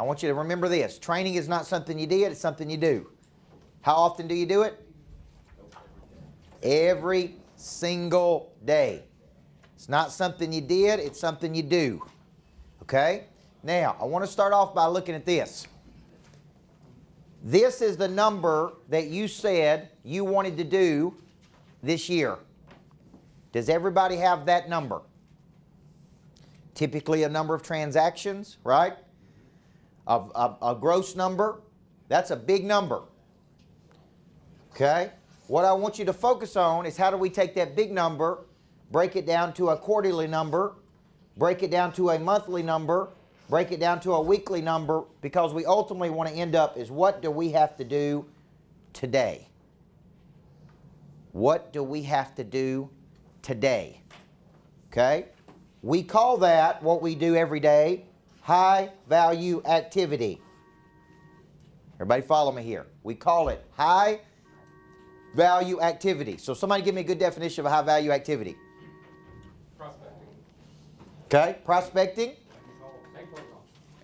I want you to remember this. Training is not something you did, it's something you do. How often do you do it? Every single day. It's not something you did, it's something you do. Okay? Now, I want to start off by looking at this. This is the number that you said you wanted to do this year. Does everybody have that number? Typically a number of transactions, right? A gross number. That's a big number. Okay? What I want you to focus on is how do we take that big number, break it down to a quarterly number, break it down to a monthly number, break it down to a weekly number, because we ultimately want to end up is what do we have to do today? What do we have to do today? Okay? We call that, what we do every day, high value activity. Everybody follow me here. We call it high value activity. So somebody give me a good definition of a high value activity. Prospecting. Okay, prospecting.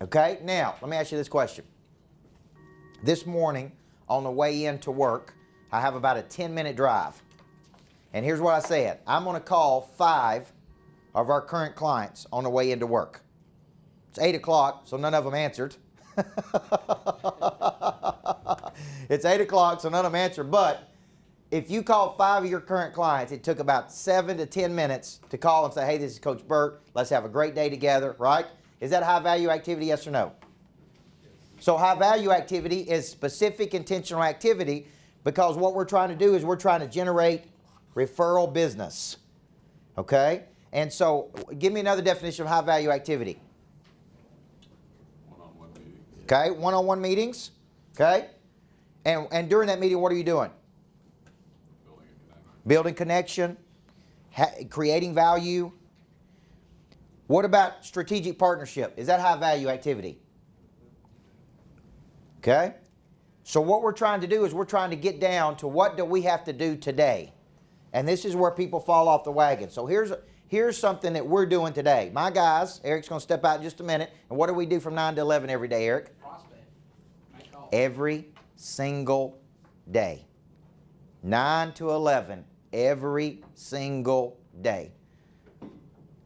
Okay, now let me ask you this question. This morning on the way in to work, I have about a 10-minute drive. And here's what I said. I'm going to call 5 of our current clients on the way into work. It's 8 o'clock, so none of them answered. It's 8 o'clock, so none of them answered. But if you call 5 of your current clients, it took about 7 to 10 minutes to call and say, hey, this is Coach Burt. Let's have a great day together, right? Is that high value activity, yes or no? So high value activity is specific intentional activity, because what we're trying to do is we're trying to generate referral business. Okay? And so give me another definition of high value activity. One-on-one meetings. Okay, one-on-one meetings. Okay? And during that meeting, what are you doing? Building connection, creating value. What about strategic partnership? Is that high value activity? Okay? So what we're trying to do is we're trying to get down to what do we have to do today. And this is where people fall off the wagon. So here's something that we're doing today. My guys, Eric's going to step out in just a minute. And what do we do from 9 to 11 every day, Eric? Prospect. Make calls. Every single day. 9 to 11 every single day.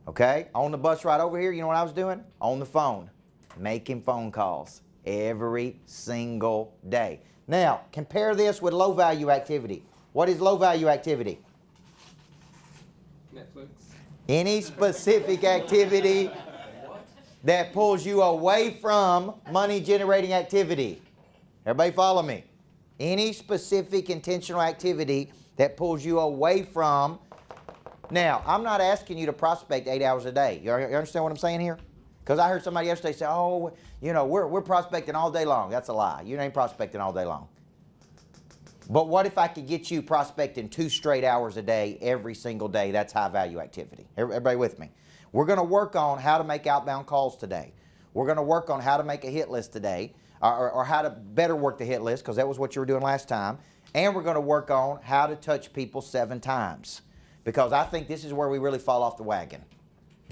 Okay? On the bus ride over here, you know what I was doing? On the phone. Making phone calls every single day. Now, compare this with low value activity. What is low value activity? Netflix. Any specific activity that pulls you away from money generating activity. Everybody follow me? Any specific intentional activity that pulls you away from. Now, I'm not asking you to prospect 8 hours a day. You understand what I'm saying here? Because I heard somebody yesterday say, oh, you know, we're prospecting all day long. That's a lie. You ain't prospecting all day long. But what if I could get you prospecting 2 straight hours a day, every single day? That's high value activity. Everybody with me? We're going to work on how to make outbound calls today. We're going to work on how to make a hit list today, or how to better work the hit list, because that was what you were doing last time. And we're going to work on how to touch people 7 times. Because I think this is where we really fall off the wagon.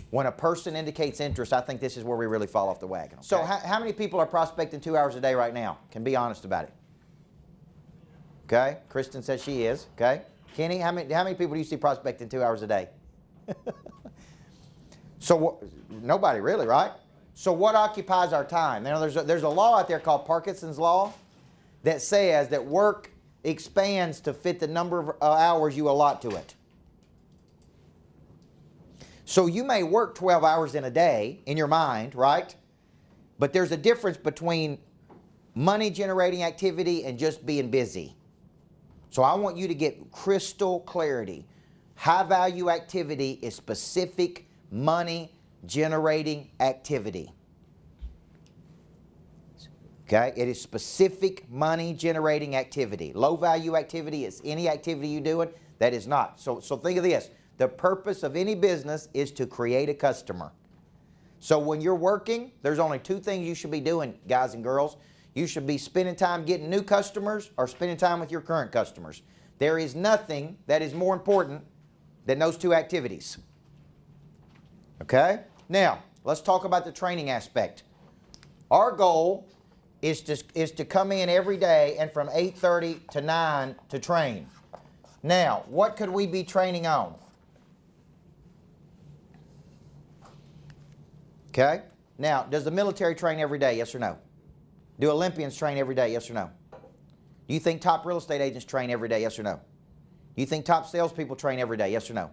When a person indicates interest, I think this is where we really fall off the wagon. Okay? So how many people are prospecting 2 hours a day right now? Can be honest about it. Okay? Kristen says she is. Okay? Kenny, how many people do you see prospecting 2 hours a day? So nobody really, right? So what occupies our time? Now there's a law out there called Parkinson's Law that says that work expands to fit the number of hours you allot to it. So you may work 12 hours in a day in your mind, right? But there's a difference between money generating activity and just being busy. So I want you to get crystal clarity. High value activity is specific money generating activity. Okay, it is specific money generating activity. Low value activity is any activity you do it that is not. So think of this. The purpose of any business is to create a customer. So when you're working, there's only 2 things you should be doing, guys and girls. You should be spending time getting new customers or spending time with your current customers. There is nothing that is more important than those 2 activities. Okay? Now, let's talk about the training aspect. Our goal is to come in every day and from 8:30 to 9 to train. Now, what could we be training on? Okay? Now, does the military train every day, yes or no? Do Olympians train every day, yes or no? Do you think top real estate agents train every day, yes or no? Do you think top salespeople train every day, yes or no?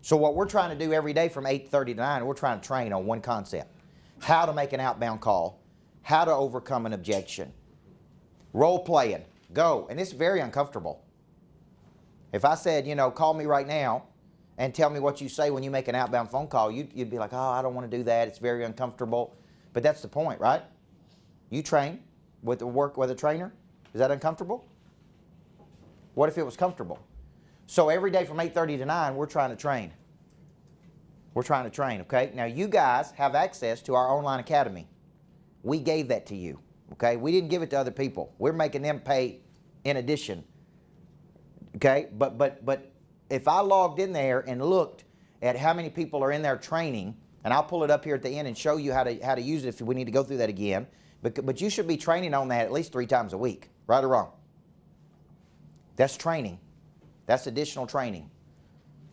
So what we're trying to do every day from 8:30 to 9, we're trying to train on one concept. How to make an outbound call, how to overcome an objection. Role playing, go. And it's very uncomfortable. If I said, you know, call me right now and tell me what you say when you make an outbound phone call, you'd be like, oh, I don't want to do that. It's very uncomfortable. But that's the point, right? You train with a trainer. Is that uncomfortable? What if it was comfortable? So every day from 8:30 to 9, we're trying to train. We're trying to train, okay? Now you guys have access to our online academy. We gave that to you, okay? We didn't give it to other people. We're making them pay in addition, okay? But if I logged in there and looked at how many people are in there training, and I'll pull it up here at the end and show you how to use it if we need to go through that again. But you should be training on that at least 3 times a week, right or wrong? That's training. That's additional training.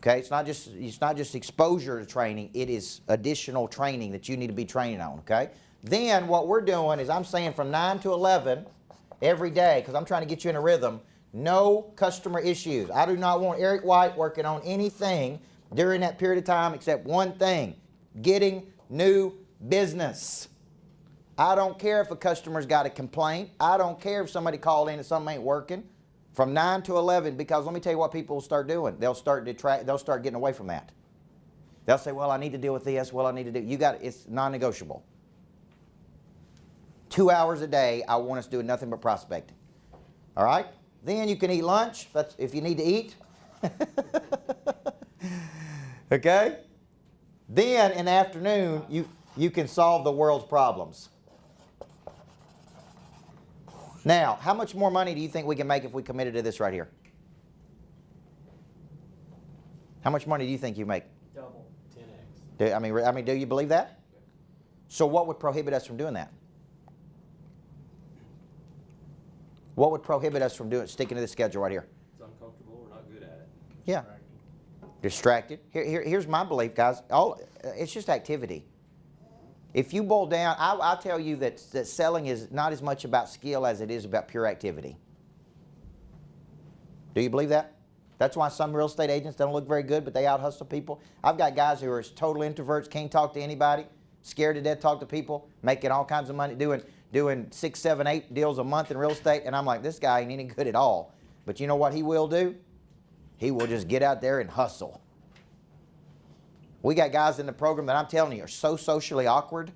Okay, it's not just exposure to training, it is additional training that you need to be training on, okay? Then what we're doing is I'm saying from 9 to 11 every day, because I'm trying to get you in a rhythm, no customer issues. I do not want Eric White working on anything during that period of time except one thing, getting new business. I don't care if a customer's got a complaint. I don't care if somebody called in and something ain't working. From 9 to 11, because let me tell you what people will start doing. They'll start getting away from that. They'll say, well, I need to deal with this. Well, I need to do, it's non-negotiable. 2 hours a day, I want us doing nothing but prospecting. All right? Then you can eat lunch if you need to eat. Okay? Then in the afternoon, you can solve the world's problems. Now, how much more money do you think we can make if we committed to this right here? How much money do you think you make? Double, 10x. I mean, do you believe that? So what would prohibit us from doing that? What would prohibit us from sticking to this schedule right here? It's uncomfortable. We're not good at it. Yeah. Distracted. Here's my belief, guys. It's just activity. If you boil down, I'll tell you that selling is not as much about skill as it is about pure activity. Do you believe that? That's why some real estate agents don't look very good, but they out-hustle people. I've got guys who are total introverts, can't talk to anybody, scared to death to talk to people, making all kinds of money, doing 6, 7, 8 deals a month in real estate, and I'm like, this guy ain't any good at all. But you know what he will do? He will just get out there and hustle. We got guys in the program that I'm telling you are so socially awkward,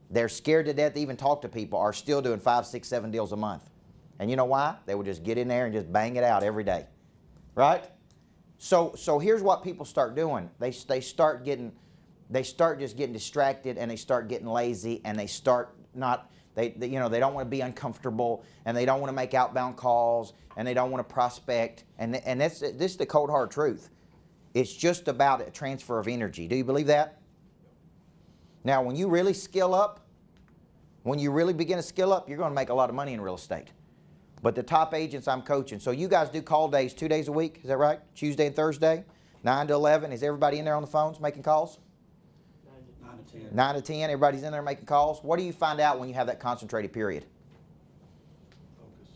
they're scared to death to even talk to people, are still doing 5, 6, 7 deals a month. And you know why? They would just get in there and just bang it out every day. Right? So here's what people start doing. They start just getting distracted, and they start getting lazy, and they start not, they don't want to be uncomfortable, and they don't want to make outbound calls, and they don't want to prospect. And this is the cold hard truth. It's just about a transfer of energy. Do you believe that? Now, when you really skill up, when you really begin to skill up, you're going to make a lot of money in real estate. But the top agents I'm coaching, so you guys do call days 2 days a week, is that right? Tuesday and Thursday, 9 to 11. Is everybody in there on the phones making calls? 9 to 10. 9 to 10, everybody's in there making calls. What do you find out when you have that concentrated period? Focus.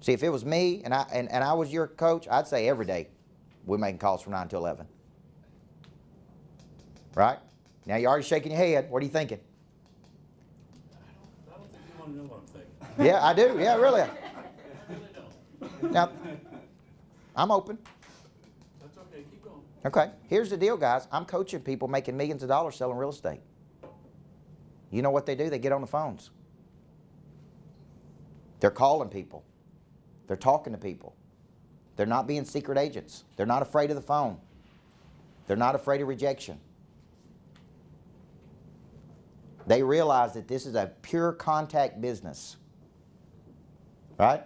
See, if it was me and I was your coach, I'd say every day we're making calls from 9 to 11. Right? Now you're already shaking your head. What are you thinking? I don't think you want to know what I'm thinking. Yeah, I do. Yeah, really. I really don't. Now, I'm open. That's okay. Keep going. Okay, here's the deal, guys. I'm coaching people making millions of dollars selling real estate. You know what they do? They get on the phones. They're calling people. They're talking to people. They're not being secret agents. They're not afraid of the phone. They're not afraid of rejection. They realize that this is a pure contact business. Right?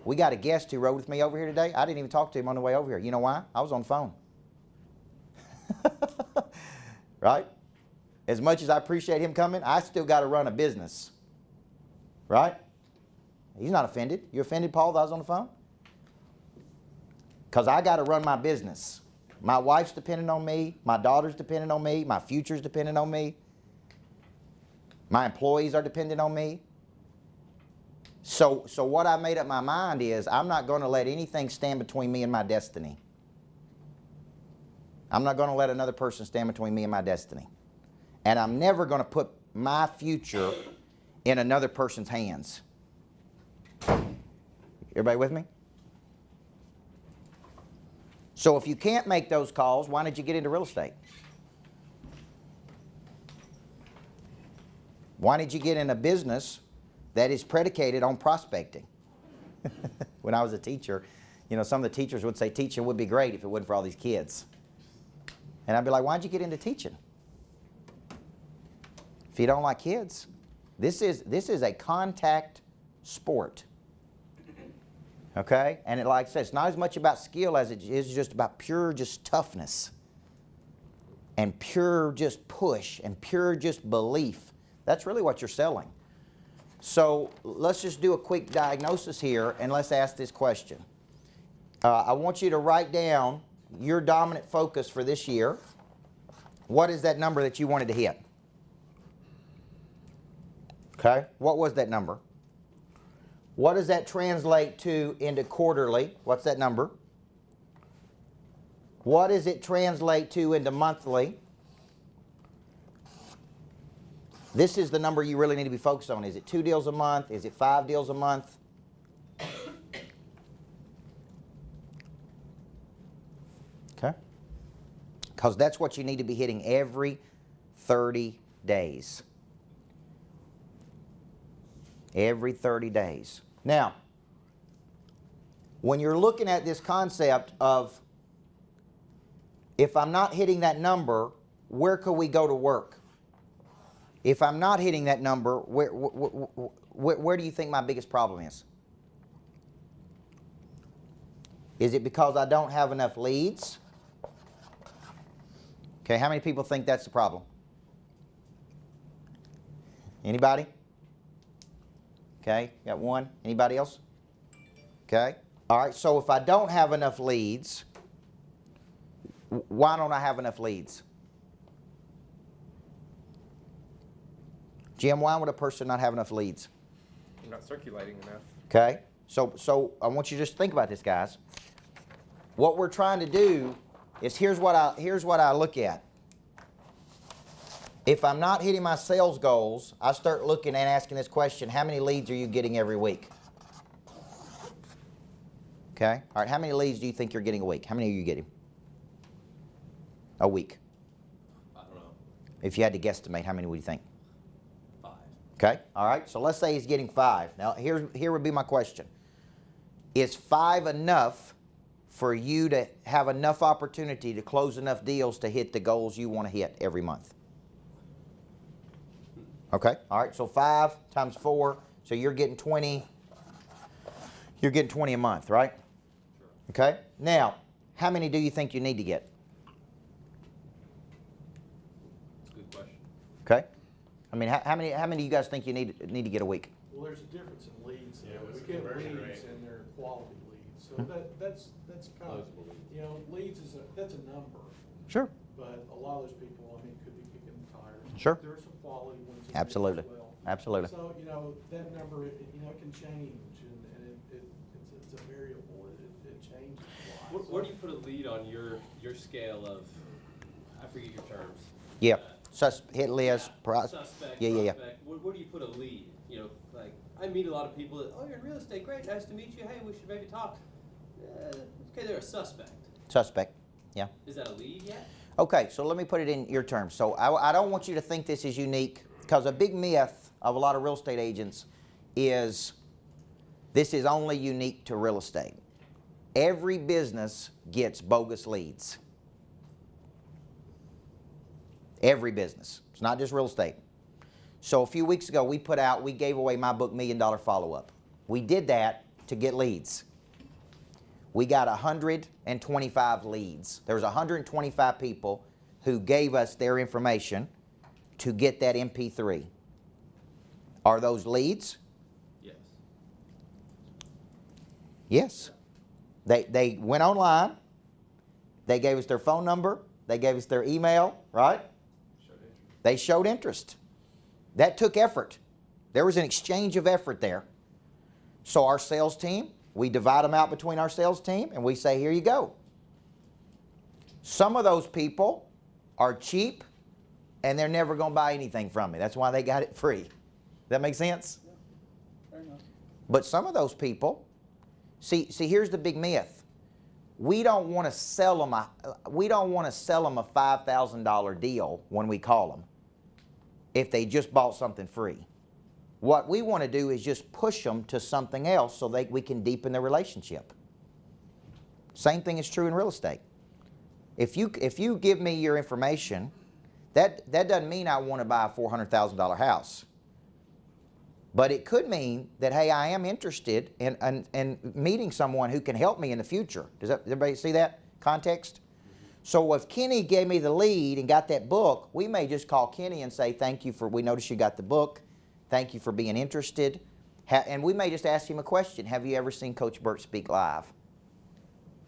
We got a guest who rode with me over here today. I didn't even talk to him on the way over here. You know why? I was on the phone. Right? As much as I appreciate him coming, I still got to run a business. Right? He's not offended. You offended, Paul, that I was on the phone? Because I got to run my business. My wife's dependent on me. My daughter's dependent on me. My future's dependent on me. My employees are dependent on me. So what I made up my mind is I'm not going to let anything stand between me and my destiny. I'm not going to let another person stand between me and my destiny. And I'm never going to put my future in another person's hands. Everybody with me? So if you can't make those calls, why did you get into real estate? Why did you get in a business that is predicated on prospecting? When I was a teacher, you know, some of the teachers would say teaching would be great if it wasn't for all these kids. And I'd be like, why'd you get into teaching? If you don't like kids. This is a contact sport. Okay? And like I said, it's not as much about skill as it is just about pure just toughness. And pure just push and pure just belief. That's really what you're selling. So let's just do a quick diagnosis here and let's ask this question. I want you to write down your dominant focus for this year. What is that number that you wanted to hit? Okay, what was that number? What does that translate to into quarterly? What's that number? What does it translate to into monthly? This is the number you really need to be focused on. Is it 2 deals a month? Is it 5 deals a month? Okay? Because that's what you need to be hitting every 30 days. Every 30 days. Now, when you're looking at this concept of if I'm not hitting that number, where could we go to work? If I'm not hitting that number, where do you think my biggest problem is? Is it because I don't have enough leads? Okay, how many people think that's the problem? Anybody? Okay, got one. Anybody else? Okay. All right, so if I don't have enough leads, why don't I have enough leads? Jim, why would a person not have enough leads? You're not circulating enough. Okay, so I want you to just think about this, guys. What we're trying to do is here's what I look at. If I'm not hitting my sales goals, I start looking and asking this question, how many leads are you getting every week? Okay, all right, how many leads do you think you're getting a week? How many are you getting a week? I don't know. If you had to guesstimate, how many would you think? 5. Okay, all right, so let's say he's getting 5. Now, here would be my question. Is 5 enough for you to have enough opportunity to close enough deals to hit the goals you want to hit every month? Okay, all right, so 5 times 4, so you're getting 20. You're getting 20 a month, right? Sure. Okay, now, how many do you think you need to get? Good question. Okay, I mean, how many do you guys think you need to get a week? Well, there's a difference in leads. Yeah, We what's get conversion leads rate? and they're quality leads. So that's kind of, Closable leads. you know, leads that's a number. Sure. But a lot of those people, I mean, could be kicking the tires. Sure. There are some quality ones in there Absolutely. as well. Absolutely. So, you know, that number, it can change and it's a variable. It changes a lot. Where do you put a lead on your scale of, I forget your terms. Yeah, hit list, Suspect, yeah. prospect. Where do you put a lead? You know, like, I meet a lot of people that, oh, you're in real estate, great, nice to meet you, hey, we should maybe talk. Okay, they're a suspect. Suspect, yeah. Is that a lead yet? Okay, so let me put it in your terms. So I don't want you to think this is unique, because a big myth of a lot of real estate agents is this is only unique to real estate. Every business gets bogus leads. Every business. It's not just real estate. So a few weeks ago, we gave away my book, $1 Million Follow-Up. We did that to get leads. We got 125 leads. There was 125 people who gave us their information to get that MP3. Are those leads? Yes. Yes. They went online. They gave us their phone number. They gave us their email, right? Showed interest. They showed interest. That took effort. There was an exchange of effort there. So our sales team, we divide them out between our sales team and we say, here you go. Some of those people are cheap and they're never going to buy anything from me. That's why they got it free. Does that make sense? Yeah, fair enough. But some of those people, see, here's the big myth. We don't want to sell them a $5,000 deal when we call them if they just bought something free. What we want to do is just push them to something else so we can deepen the relationship. Same thing is true in real estate. If you give me your information, that doesn't mean I want to buy a $400,000 house. But it could mean that, hey, I am interested in meeting someone who can help me in the future. Does everybody see that context? So if Kenny gave me the lead and got that book, we may just call Kenny and say, thank you we noticed you got the book. Thank you for being interested. And we may just ask him a question. Have you ever seen Coach Burt speak live?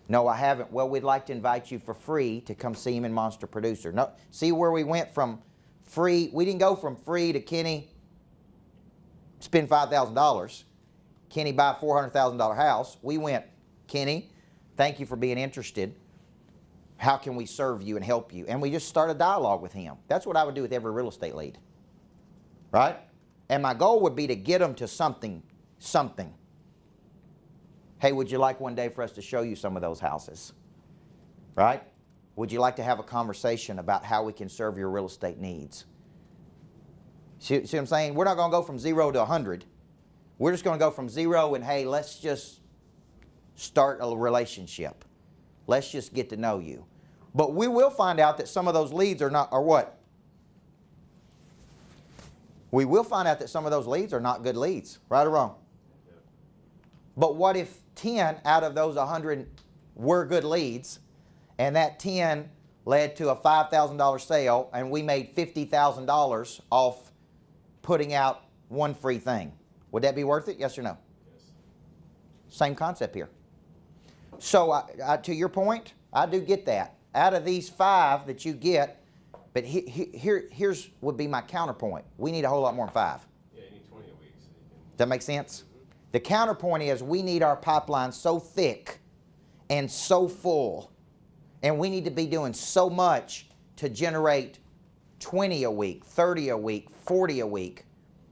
No, I haven't. Well, we'd like to invite you for free to come see him in Monster Producer. No, see where we went from free. We didn't go from free to Kenny spend $5,000. Kenny buy a $400,000 house. We went, Kenny, thank you for being interested. How can we serve you and help you? And we just start a dialogue with him. That's what I would do with every real estate lead. Right? And my goal would be to get them to something. Hey, would you like one day for us to show you some of those houses? Right? Would you like to have a conversation about how we can serve your real estate needs? See what I'm saying? We're not going to go from 0 to 100. We're just going to go from 0 and, hey, let's just start a relationship. Let's just get to know you. But we will find out that some of those leads are what? We will find out that some of those leads are not good leads, right or wrong? Yeah. But what if 10 out of those 100 were good leads, and that 10 led to a $5,000 sale, and we made $50,000 off putting out one free thing? Would that be worth it? Yes or no? Yes. Same concept here. So to your point, I do get that. Out of these 5 that you get, but here's would be my counterpoint. We need a whole lot more than 5. Yeah, you need 20 a week. So you can... Does that make sense? The counterpoint is we need our pipeline so thick and so full, and we need to be doing so much to generate 20 a week, 30 a week, 40 a week,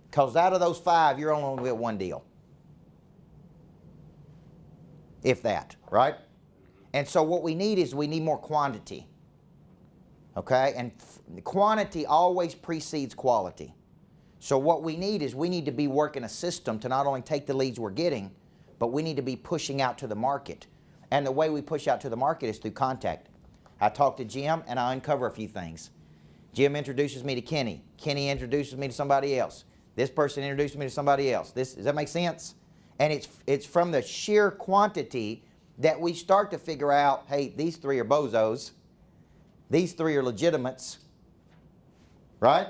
because out of those 5, you're only going to get one deal. If that, right? And so what we need is we need more quantity. Okay? And quantity always precedes quality. So what we need is we need to be working a system to not only take the leads we're getting, but we need to be pushing out to the market. And the way we push out to the market is through contact. I talk to Jim and I uncover a few things. Jim introduces me to Kenny. Kenny introduces me to somebody else. This person introduces me to somebody else. Does that make sense? And it's from the sheer quantity that we start to figure out, hey, these 3 are bozos. These 3 are legitimates. Right?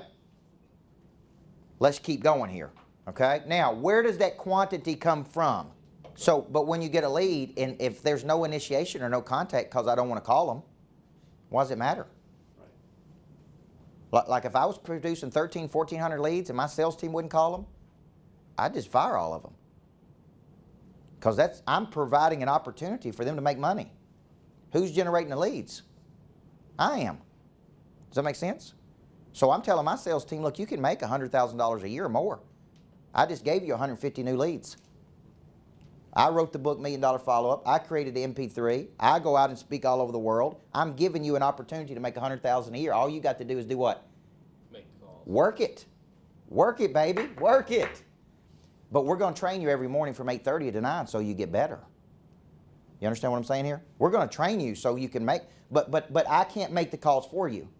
Let's keep going here. Okay? Now, where does that quantity come from? So, but when you get a lead, and if there's no initiation or no contact because I don't want to call them, why does it matter? Right. Like if I was producing 1,400 leads and my sales team wouldn't call them, I'd just fire all of them. Because I'm providing an opportunity for them to make money. Who's generating the leads? I am. Does that make sense? So I'm telling my sales team, look, you can make $100,000 a year or more. I just gave you 150 new leads. I wrote the book $1 Million Follow-Up. I created the MP3. I go out and speak all over the world. I'm giving you an opportunity to make $100,000 a year. All you got to do is do what? Make calls. Work it. Work it, baby. Work it. But we're going to train you every morning from 8:30 to 9 so you get better. You understand what I'm saying here? We're going to train you so you can make, but I can't make the calls for you.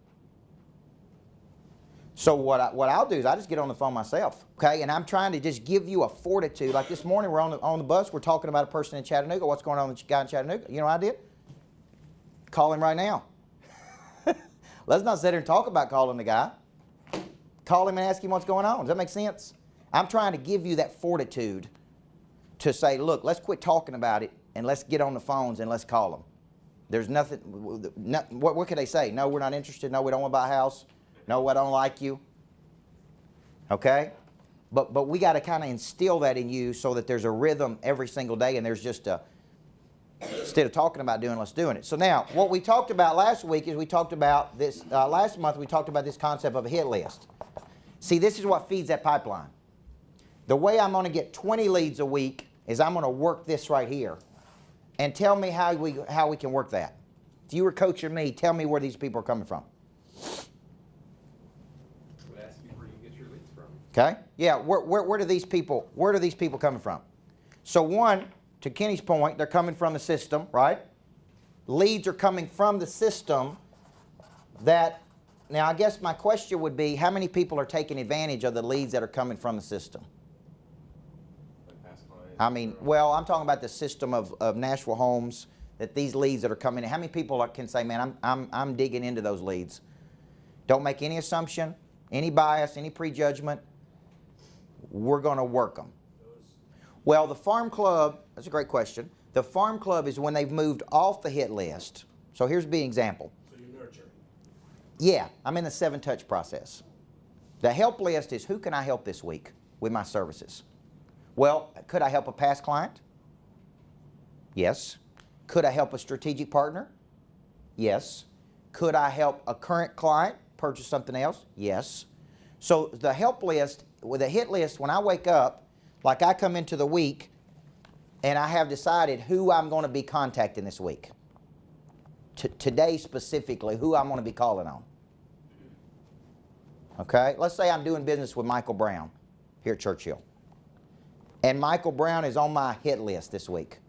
So what I'll do is I just get on the phone myself, okay? And I'm trying to just give you a fortitude. Like this morning, we're on the bus. We're talking about a person in Chattanooga. What's going on with the guy in Chattanooga? You know what I did? Call him right now. Let's not sit here and talk about calling the guy. Call him and ask him what's going on. Does that make sense? I'm trying to give you that fortitude to say, look, let's quit talking about it and let's get on the phones and let's call them. There's nothing, what could they say? No, we're not interested. No, we don't want to buy a house. No, I don't like you. Okay? But we got to kind of instill that in you so that there's a rhythm every single day, and there's just a, instead of talking about doing, let's doing it. So now, what we talked about last week is we talked about this, last month we talked about this concept of a hit list. See, this is what feeds that pipeline. The way I'm going to get 20 leads a week is I'm going to work this right here. And tell me how we can work that. If you were coaching me, tell me where these people are coming from. Would ask you where you get your leads from. Okay? Yeah, where do these people coming from? So one, to Kenny's point, they're coming from the system, right? Leads are coming from the system that, now I guess my question would be, how many people are taking advantage of the leads that are coming from the system? Like past clients. I mean, well, I'm talking about the system of Nashville Homes, that these leads that are coming in. How many people can say, man, I'm digging into those leads? Don't make any assumption, any bias, any prejudgment. We're going to work them. Well, the farm club, that's a great question. The farm club is when they've moved off the hit list. So here's a big example. So you nurture. Yeah, I'm in the 7-touch process. The help list is, who can I help this week with my services? Well, could I help a past client? Yes. Could I help a strategic partner? Yes. Could I help a current client purchase something else? Yes. So the help list, with a hit list, when I wake up, like I come into the week and I have decided who I'm going to be contacting this week. Today specifically, who I'm going to be calling on. Okay? Let's say I'm doing business with Michael Brown here at Churchill. And Michael Brown is on my hit list this week.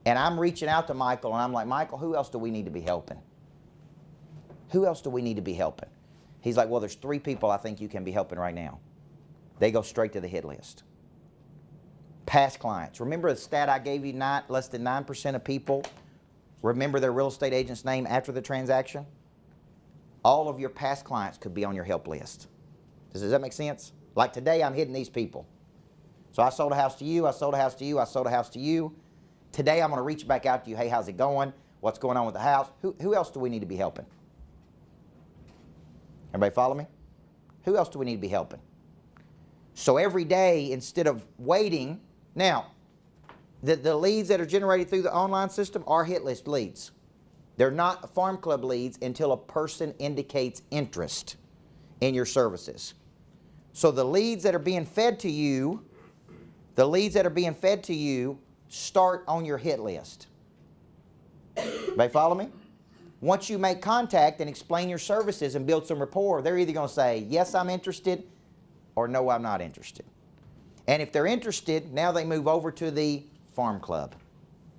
And I'm reaching out to Michael and I'm like, Michael, who else do we need to be helping? Who else do we need to be helping? He's like, well, there's 3 people I think you can be helping right now. They go straight to the hit list. Past clients. Remember the stat I gave you, less than 9% of people remember their real estate agent's name after the transaction? All of your past clients could be on your help list. Does that make sense? Like today, I'm hitting these people. So I sold a house to you, I sold a house to you, I sold a house to you. Today, I'm going to reach back out to you. Hey, how's it going? What's going on with the house? Who else do we need to be helping? Everybody follow me? Who else do we need to be helping? So every day, instead of waiting, now, the leads that are generated through the online system are hit list leads. They're not farm club leads until a person indicates interest in your services. So the leads that are being fed to you, start on your hit list. Everybody follow me? Once you make contact and explain your services and build some rapport, they're either going to say, yes, I'm interested, or no, I'm not interested. And if they're interested, now they move over to the farm club.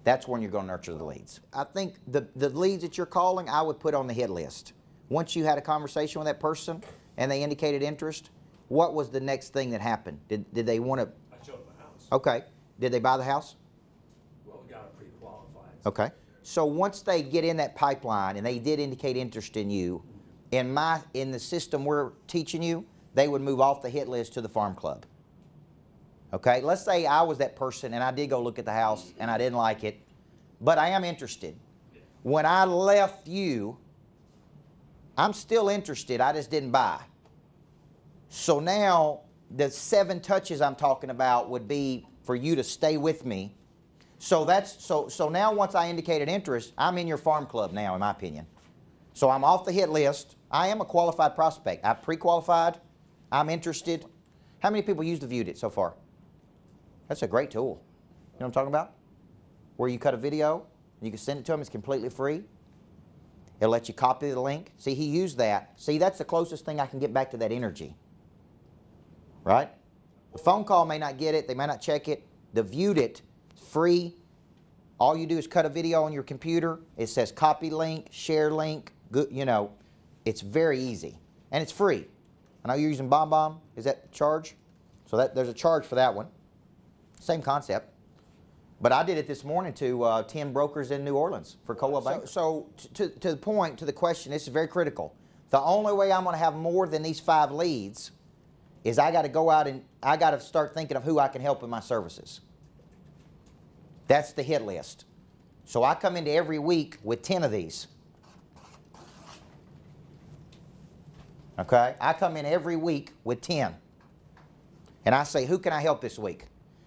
That's when you're going to nurture the leads. I think the leads that you're calling, I would put on the hit list. Once you had a conversation with that person and they indicated interest, what was the next thing that happened? Did they want to? I showed them the house. Okay. Did they buy the house? Well, we got it pre-qualified. Okay. So once they get in that pipeline and they did indicate interest in you, in the system we're teaching you, they would move off the hit list to the farm club. Okay, let's say I was that person and I did go look at the house and I didn't like it, but I am interested. When I left you, I'm still interested, I just didn't buy. So now the 7 touches I'm talking about would be for you to stay with me. So now once I indicated interest, I'm in your farm club now, in my opinion. So I'm off the hit list. I am a qualified prospect. I'm pre-qualified. I'm interested. How many people used Viewed It so far? That's a great tool. You know what I'm talking about? Where you cut a video, and you can send it to them. It's completely free. It'll let you copy the link. See, he used that. See, that's the closest thing I can get back to that energy. Right? The phone call may not get it. They may not check it. The Viewed It, free. All you do is cut a video on your computer. It says copy link, share link. Good, you know, it's very easy. And it's free. I know you're using BombBomb. Is that charge? So there's a charge for that one. Same concept. But I did it this morning to 10 brokers in New Orleans for Coldwell Banker. So to the point, to the question, this is very critical. The only way I'm going to have more than these 5 leads is I got to go out and I got to start thinking of who I can help with my services. That's the hit list. So I come into every week with 10 of these. Okay? I come in every week with 10. And I say, who can I help this week?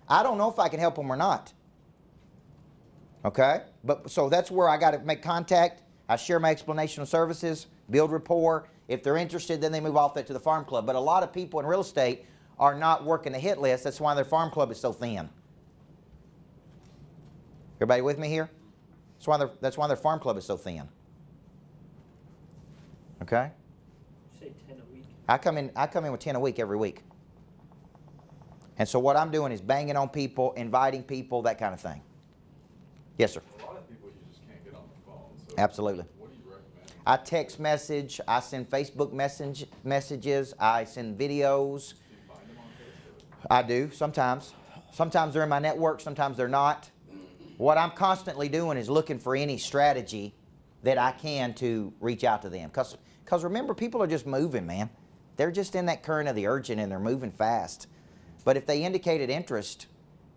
I don't know if I can help them or not. Okay? But so that's where I got to make contact. I share my explanation of services, build rapport. If they're interested, then they move off that to the farm club. But a lot of people in real estate are not working the hit list. That's why their farm club is so thin. Everybody with me here? That's why their farm club is so thin. Okay? You say 10 a week? I come in with 10 a week every week. And so what I'm doing is banging on people, inviting people, that kind of thing. Yes, sir. A lot of people you just can't get on the phone. So Absolutely. What do you recommend? I text message, I send Facebook messages, I send videos. Do you find them on Facebook? I do, sometimes. Sometimes they're in my network, sometimes they're not. What I'm constantly doing is looking for any strategy that I can to reach out to them. Because remember, people are just moving, man. They're just in that current of the urgent and they're moving fast. But if they indicated interest,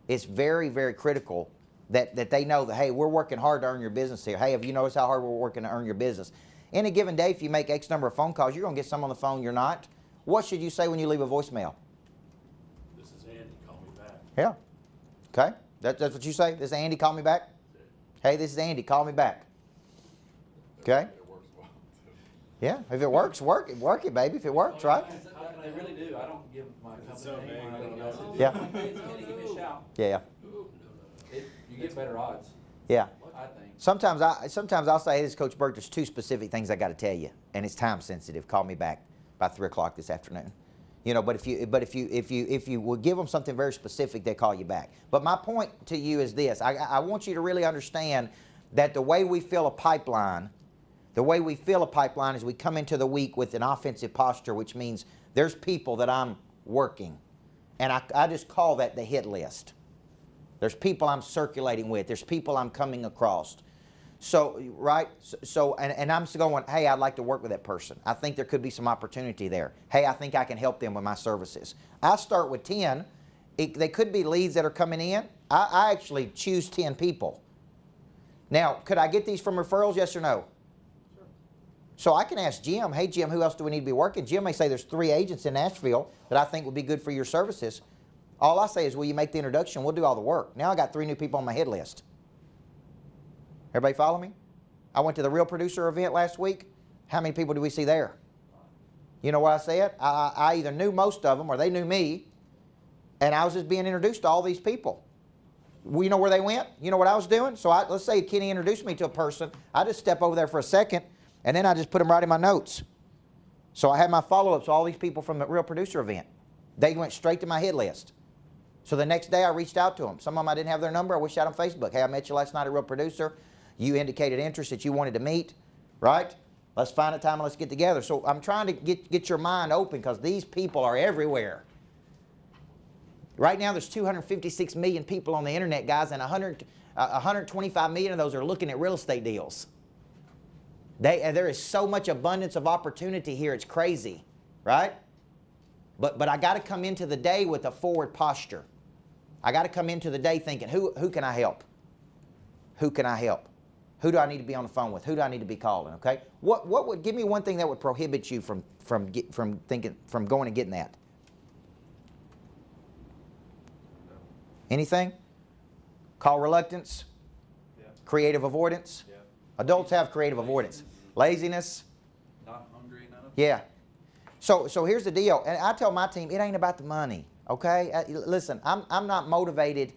it's very, very critical that they know that, hey, we're working hard to earn your business here. Hey, have you noticed how hard we're working to earn your business? In a given day, if you make X number of phone calls, you're going to get some on the phone, you're not. What should you say when you leave a voicemail? This is Andy, call me back. Yeah. Okay. That's what you say? This is Andy, call me back? Hey, this is Andy, call me back. Okay? It works well too. Yeah. If it works, work it, baby. If it works, right? I really do. I don't give my company so name vague, or I don't anything know else. what to Yeah. Give me a shout. Yeah. You get better odds, Yeah. I think. Sometimes I'll say, hey, this is Coach Burt, there's 2 specific things I got to tell you, and it's time sensitive. Call me back by 3 o'clock this afternoon. You know, but if you will give them something very specific, they call you back. But my point to you is this: I want you to really understand that the way we fill a pipeline, is we come into the week with an offensive posture, which means there's people that I'm working, and I just call that the hit list. There's people I'm circulating with. There's people I'm coming across. So, right? And I'm going, hey, I'd like to work with that person. I think there could be some opportunity there. Hey, I think I can help them with my services. I start with 10. They could be leads that are coming in. I actually choose 10 people. Now, could I get these from referrals, yes or no? Sure. So I can ask Jim, hey, Jim, who else do we need to be working? Jim may say there's 3 agents in Nashville that I think would be good for your services. All I say is, will you make the introduction? We'll do all the work. Now I got 3 new people on my hit list. Everybody follow me? I went to the Real Producer event last week. How many people do we see there? You know what I said? I either knew most of them or they knew me, and I was just being introduced to all these people. You know where they went? You know what I was doing? So let's say Kenny introduced me to a person. I just step over there for a second, and then I just put them right in my notes. So I had my follow-ups, all these people from the Real Producer event. They went straight to my hit list. So the next day I reached out to them. Some of them I didn't have their number. I wished out on Facebook. Hey, I met you last night at Real Producer. You indicated interest that you wanted to meet, right? Let's find a time and let's get together. So I'm trying to get your mind open because these people are everywhere. Right now there's 256 million people on the internet, guys, and 125 million of those are looking at real estate deals. There is so much abundance of opportunity here, it's crazy, right? But I got to come into the day with a forward posture. I got to come into the day thinking, who can I help? Who can I help? Who do I need to be on the phone with? Who do I need to be calling? Okay. What would give me one thing that would prohibit you from going and getting that? Anything? Call reluctance. Yeah. Creative avoidance. Yeah. Adults have creative avoidance. Laziness. Not hungry enough. Yeah. So here's the deal, and I tell my team, it ain't about the money. Okay. Listen, I'm not motivated.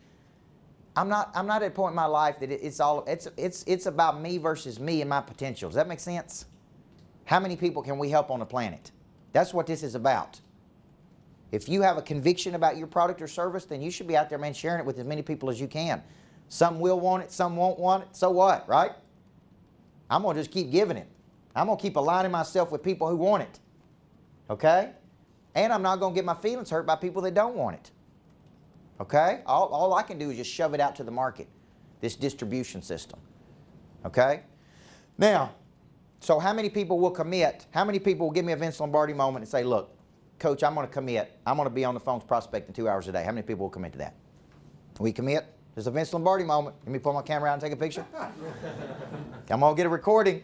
I'm not at a point in my life that it's about me versus me and my potential. Does that make sense? How many people can we help on the planet? That's what this is about. If you have a conviction about your product or service, then you should be out there, man, sharing it with as many people as you can. Some will want it, some won't want it. So what, right? I'm going to just keep giving it. I'm going to keep aligning myself with people who want it. Okay? And I'm not going to get my feelings hurt by people that don't want it. Okay? All I can do is just shove it out to the market, this distribution system. Okay? Now, so how many people will commit? How many people will give me a Vince Lombardi moment and say, look, Coach, I'm going to commit. I'm going to be on the phones prospecting 2 hours a day. How many people will commit to that? We commit? There's a Vince Lombardi moment. Let me pull my camera out and take a picture. I'm going to get a recording.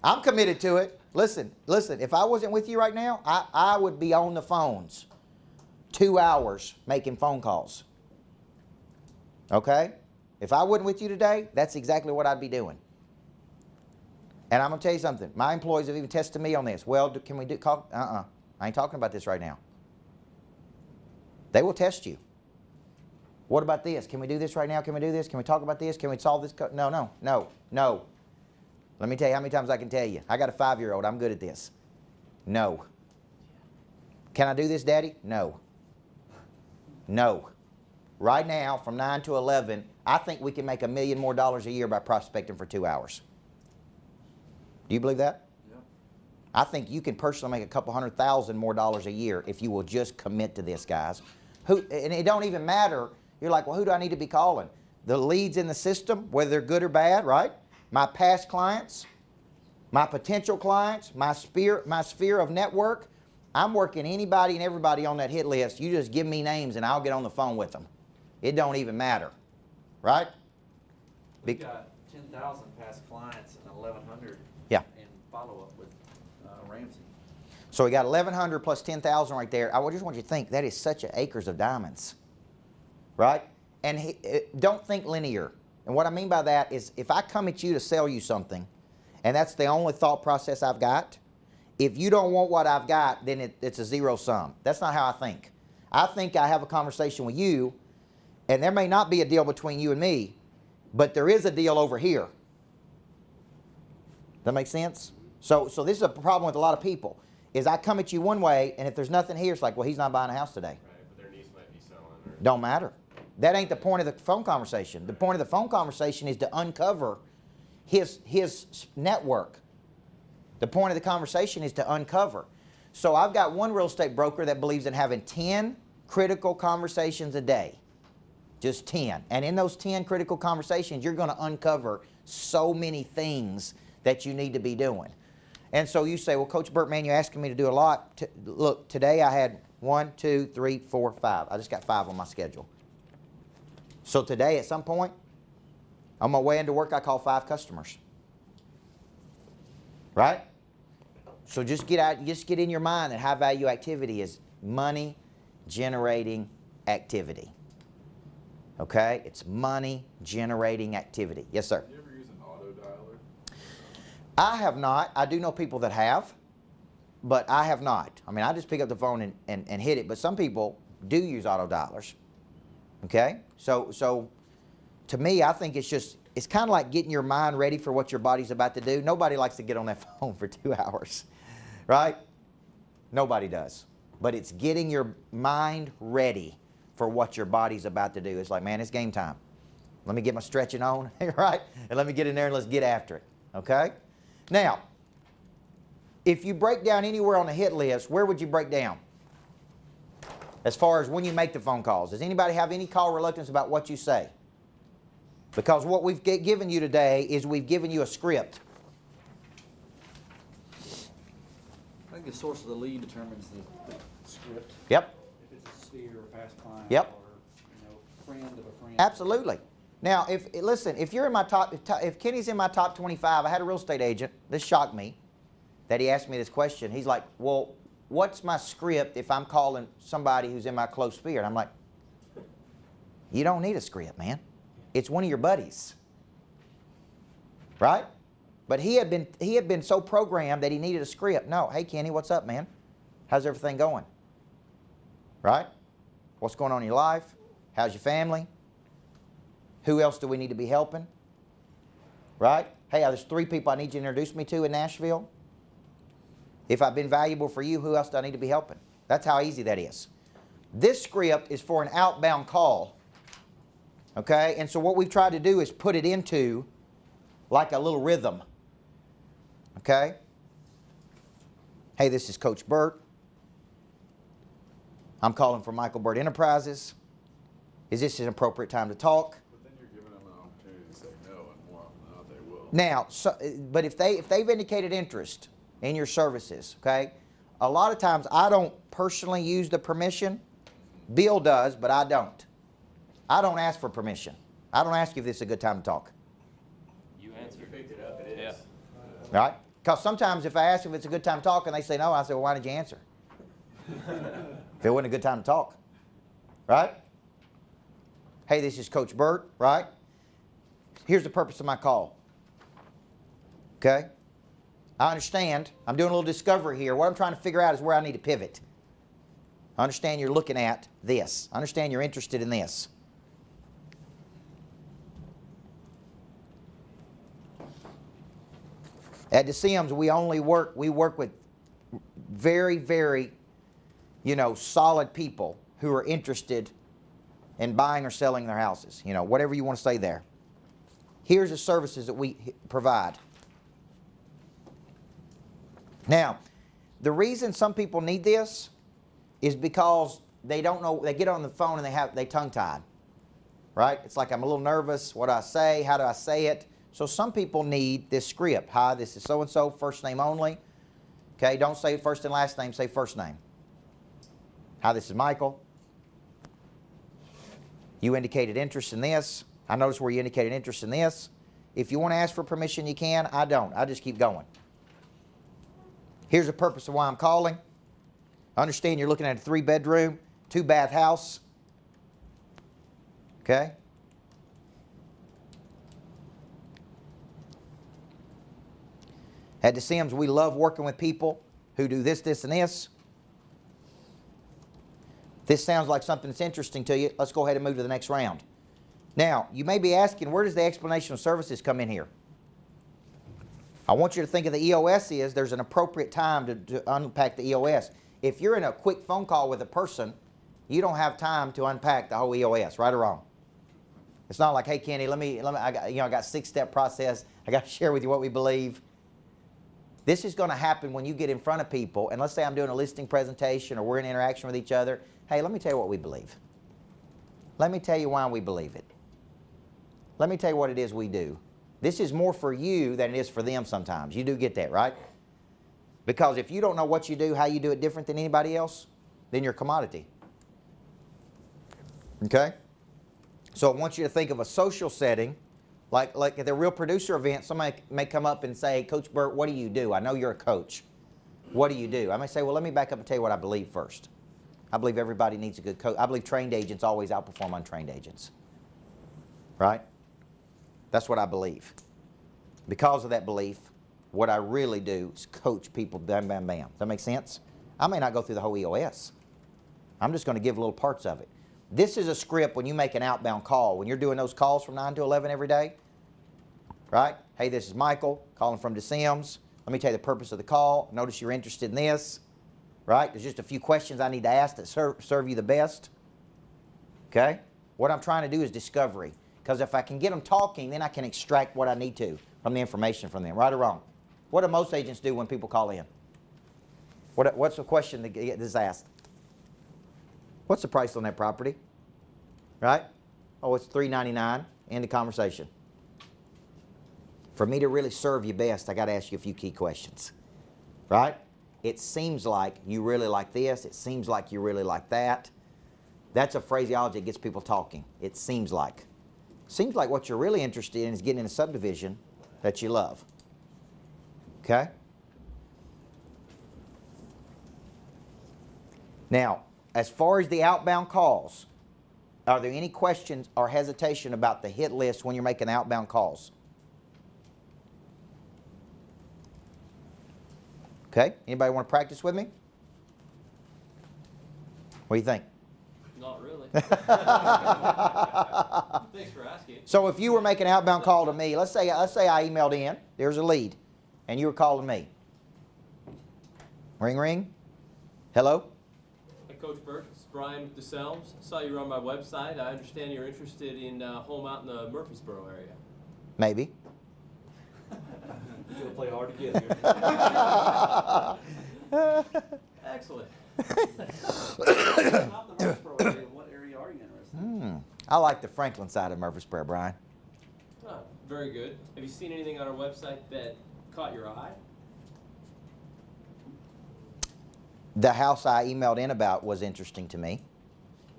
I'm committed to it. Listen, if I wasn't with you right now, I would be on the phones 2 hours making phone calls. Okay? If I wasn't with you today, that's exactly what I'd be doing. And I'm going to tell you something. My employees have even tested me on this. Well, can we do call? I ain't talking about this right now. They will test you. What about this? Can we do this right now? Can we do this? Can we talk about this? Can we solve this? No. Let me tell you how many times I can tell you. I got a 5-year-old. I'm good at this. No. Can I do this, Daddy? No. No. Right now, from 9 to 11, I think we can make $1 million more a year by prospecting for 2 hours. Do you believe that? Yeah. I think you can personally make a couple $100,000 more a year if you will just commit to this, guys. And it don't even matter. You're like, well, who do I need to be calling? The leads in the system, whether they're good or bad, right? My past clients, my potential clients, my sphere of network. I'm working anybody and everybody on that hit list. You just give me names and I'll get on the phone with them. It don't even matter, right? We got 10,000 past clients and 1,100 Yeah. in follow-up with Ramsey. So we got 1,100 plus 10,000 right there. I just want you to think that is such an acres of diamonds, right? And don't think linear. And what I mean by that is if I come at you to sell you something, and that's the only thought process I've got, if you don't want what I've got, then it's a zero sum. That's not how I think. I think I have a conversation with you, and there may not be a deal between you and me, but there is a deal over here. That make sense? So this is a problem with a lot of people, is I come at you one way, and if there's nothing here, it's like, well, he's not buying a house today. Right, but their niece might be selling or. Don't matter. That ain't the point of the phone conversation. The point of the phone conversation is to uncover his network. The point of the conversation is to uncover. So I've got one real estate broker that believes in having 10 critical conversations a day. Just 10. And in those 10 critical conversations, you're going to uncover so many things that you need to be doing. And so you say, well, Coach Burt, man, you're asking me to do a lot. Look, today I had 1, 2, 3, 4, 5. I just got 5 on my schedule. So today, at some point, on my way into work, I call 5 customers. Right? So just get in your mind that high value activity is money generating activity. Okay? It's money generating activity. Yes, sir. You ever use an auto dialer? I have not. I do know people that have, but I have not. I mean, I just pick up the phone and hit it, but some people do use auto dialers. Okay? So to me, I think it's kind of like getting your mind ready for what your body's about to do. Nobody likes to get on that phone for 2 hours, right? Nobody does. But it's getting your mind ready for what your body's about to do. It's like, man, it's game time. Let me get my stretching on, right? And let me get in there and let's get after it, okay? Now, if you break down anywhere on the hit list, where would you break down? As far as when you make the phone calls. Does anybody have any call reluctance about what you say? Because what we've given you today is we've given you a script. I think the source of the lead determines the script. Yep. If it's a sphere or past client. Yep. Or, friend of a friend. Absolutely. Now, if you're in my if Kenny's in my top 25, I had a real estate agent, this shocked me, that he asked me this question. He's like, well, what's my script if I'm calling somebody who's in my close sphere? And I'm like, you don't need a script, man. It's one of your buddies. Right? But he had been so programmed that he needed a script. No, hey Kenny, what's up, man? How's everything going? Right? What's going on in your life? How's your family? Who else do we need to be helping? Right? Hey, there's 3 people I need you to introduce me to in Nashville. If I've been valuable for you, who else do I need to be helping? That's how easy that is. This script is for an outbound call. Okay? And so what we've tried to do is put it into like a little rhythm. Okay? Hey, this is Coach Burt. I'm calling from Michael Burt Enterprises. Is this an appropriate time to talk? But then you're giving them an opportunity to say no, and more often than not, they will. Now, but if they've indicated interest in your services, okay, a lot of times I don't personally use the permission. Bill does, but I don't. I don't ask for permission. I don't ask you if this is a good time to talk. You You answered. picked it up, it is. Yeah. Right? Because sometimes if I ask if it's a good time to talk and they say no, I say, well, why did you answer? If it wasn't a good time to talk. Right? Hey, this is Coach Burt, right? Here's the purpose of my call. Okay? I understand. I'm doing a little discovery here. What I'm trying to figure out is where I need to pivot. I understand you're looking at this. I understand you're interested in this. At DeSelms, we work with very, very, solid people who are interested in buying or selling their houses. Whatever you want to say there. Here's the services that we provide. Now, the reason some people need this is because they don't know, they get on the phone and they tongue-tied. Right? It's like, I'm a little nervous. What do I say? How do I say it? So some people need this script. Hi, this is so-and-so, first name only. Okay, don't say first and last name, say first name. Hi, this is Michael. You indicated interest in this. I noticed where you indicated interest in this. If you want to ask for permission, you can. I don't. I just keep going. Here's the purpose of why I'm calling. I understand you're looking at a 3-bedroom, 2-bath house. Okay? At DeSelms, we love working with people who do this, this, and this. This sounds like something that's interesting to you. Let's go ahead and move to the next round. Now, you may be asking, where does the explanation of services come in here? I want you to think of the EOS is there's an appropriate time to unpack the EOS. If you're in a quick phone call with a person, you don't have time to unpack the whole EOS, right or wrong? It's not like, hey, Kenny, I got a 6-step process. I got to share with you what we believe. This is going to happen when you get in front of people, and let's say I'm doing a listing presentation or we're in interaction with each other. Hey, let me tell you what we believe. Let me tell you why we believe it. Let me tell you what it is we do. This is more for you than it is for them sometimes. You do get that, right? Because if you don't know what you do, how you do it different than anybody else, then you're a commodity. Okay? So I want you to think of a social setting, like at the Real Producer event, somebody may come up and say, Coach Burt, what do you do? I know you're a coach. What do you do? I may say, well, let me back up and tell you what I believe first. I believe everybody needs a good coach. I believe trained agents always outperform untrained agents. Right? That's what I believe. Because of that belief, what I really do is coach people, bam, bam, bam. Does that make sense? I may not go through the whole EOS. I'm just going to give little parts of it. This is a script when you make an outbound call. When you're doing those calls from 9 to 11 every day, right? Hey, this is Michael calling from DeSelms. Let me tell you the purpose of the call. Notice you're interested in this, right? There's just a few questions I need to ask that serve you the best. Okay? What I'm trying to do is discovery. Because if I can get them talking, then I can extract what I need to from the information from them, right or wrong. What do most agents do when people call in? What's the question that is asked? What's the price on that property? Right? Oh, it's $399. End of conversation. For me to really serve you best, I got to ask you a few key questions. Right? It seems like you really like this. It seems like you really like that. That's a phraseology that gets people talking. It seems like. Seems like what you're really interested in is getting in a subdivision that you love. Okay? Now, as far as the outbound calls, are there any questions or hesitation about the hit list when you're making outbound calls? Okay? Anybody want to practice with me? What do you think? Not really. Thanks for asking. So if you were making an outbound call to me, let's say I emailed in, there's a lead, and you were calling me. Ring, ring. Hello? Hey, Coach Burt, it's Brian with DeSelms. Saw you were on my website. I understand you're interested in a home out in the Murfreesboro area. Maybe. We'll play hard to get here. Excellent. Not the Murfreesboro area, what area are you interested in? I like the Franklin side of Murfreesboro, Brian. Oh, very good. Have you seen anything on our website that caught your eye? The house I emailed in about was interesting to me.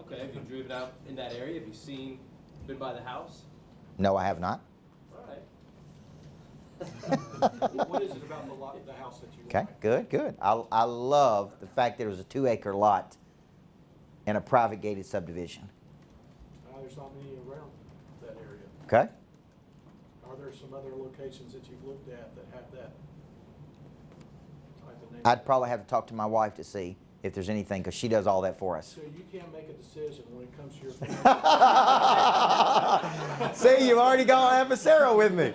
Okay, have you driven out in that area? Have you been by the house? No, I have not. All right. What is it about the house that you Okay, like? good. I love the fact that it was a 2-acre lot in a private gated subdivision. There's not many around that area. Okay? Are there some other locations that you've looked at that have that type of name? I'd probably have to talk to my wife to see if there's anything, because she does all that for us. So you can't make a decision when it comes to your family. See, you've already gone adversarial with me.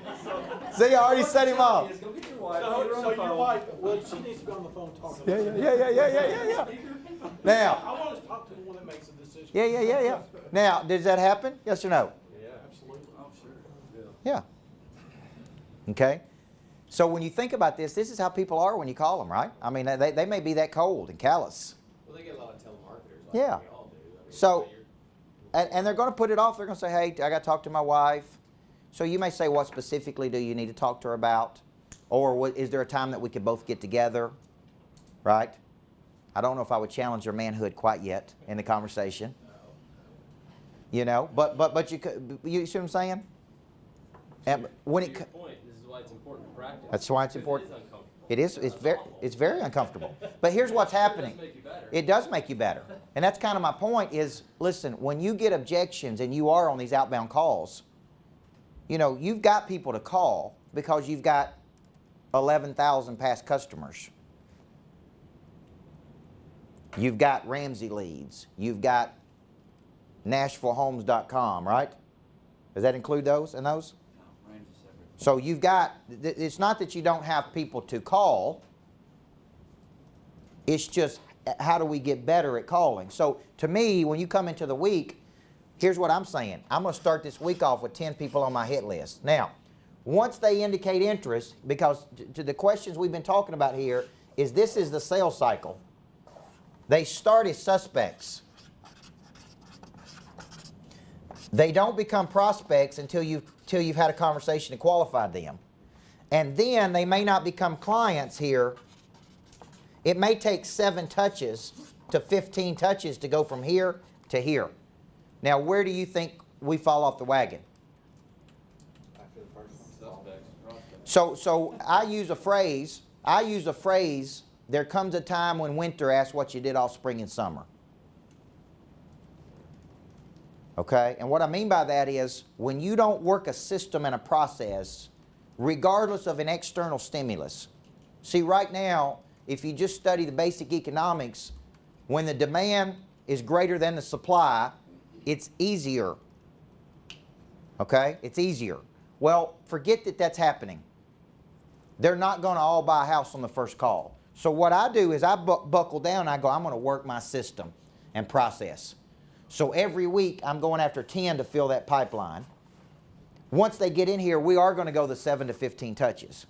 See, I already set him off. Go get your wife. So your wife, well, she needs to be on the phone talking. Yeah. Now, I want to talk to the one that makes a decision. yeah. Now, does that happen? Yes or no? Yeah. Absolutely. Oh, sure. Yeah. Okay? So when you think about this is how people are when you call them, right? I mean, they may be that cold and callous. Well, they get a lot of telemarketers. Like Yeah. we all do. I mean, So, you're- and they're going to put it off. They're going to say, hey, I got to talk to my wife. So you may say, what specifically do you need to talk to her about? Or is there a time that we could both get together? Right? I don't know if I would challenge their manhood quite yet in the conversation. You know, but you could, you see what I'm saying? And when to it, your point, this is why it's important to practice. That's why it's Because important. It is uncomfortable. it is, it's very uncomfortable. But here's what's happening. It does make you better. It does make you better. And that's kind of my point is, listen, when you get objections and you are on these outbound calls, you know, you've got people to call because you've got 11,000 past customers. You've got Ramsey leads. You've got NashvilleHomes.com, right? Does that include those and those? No, range is separate. So you've got, it's not that you don't have people to call. It's just how do we get better at calling? So to me, when you come into the week, here's what I'm saying. I'm going to start this week off with 10 people on my hit list. Now, once they indicate interest, because to the questions we've been talking about here, is this is the sales cycle. They start as suspects. They don't become prospects until you've had a conversation and qualified them. And then they may not become clients here. It may take 7 touches to 15 touches to go from here to here. Now, where do you think we fall off the wagon? After the first one. Suspects, prospects. So I use a phrase, there comes a time when winter asks what you did all spring and summer. Okay? And what I mean by that is when you don't work a system and a process, regardless of an external stimulus. See, right now, if you just study the basic economics, when the demand is greater than the supply, it's easier. Okay? It's easier. Well, forget that that's happening. They're not going to all buy a house on the first call. So what I do is I buckle down. I go, I'm going to work my system and process. So every week I'm going after 10 to fill that pipeline. Once they get in here, we are going to go the 7 to 15 touches.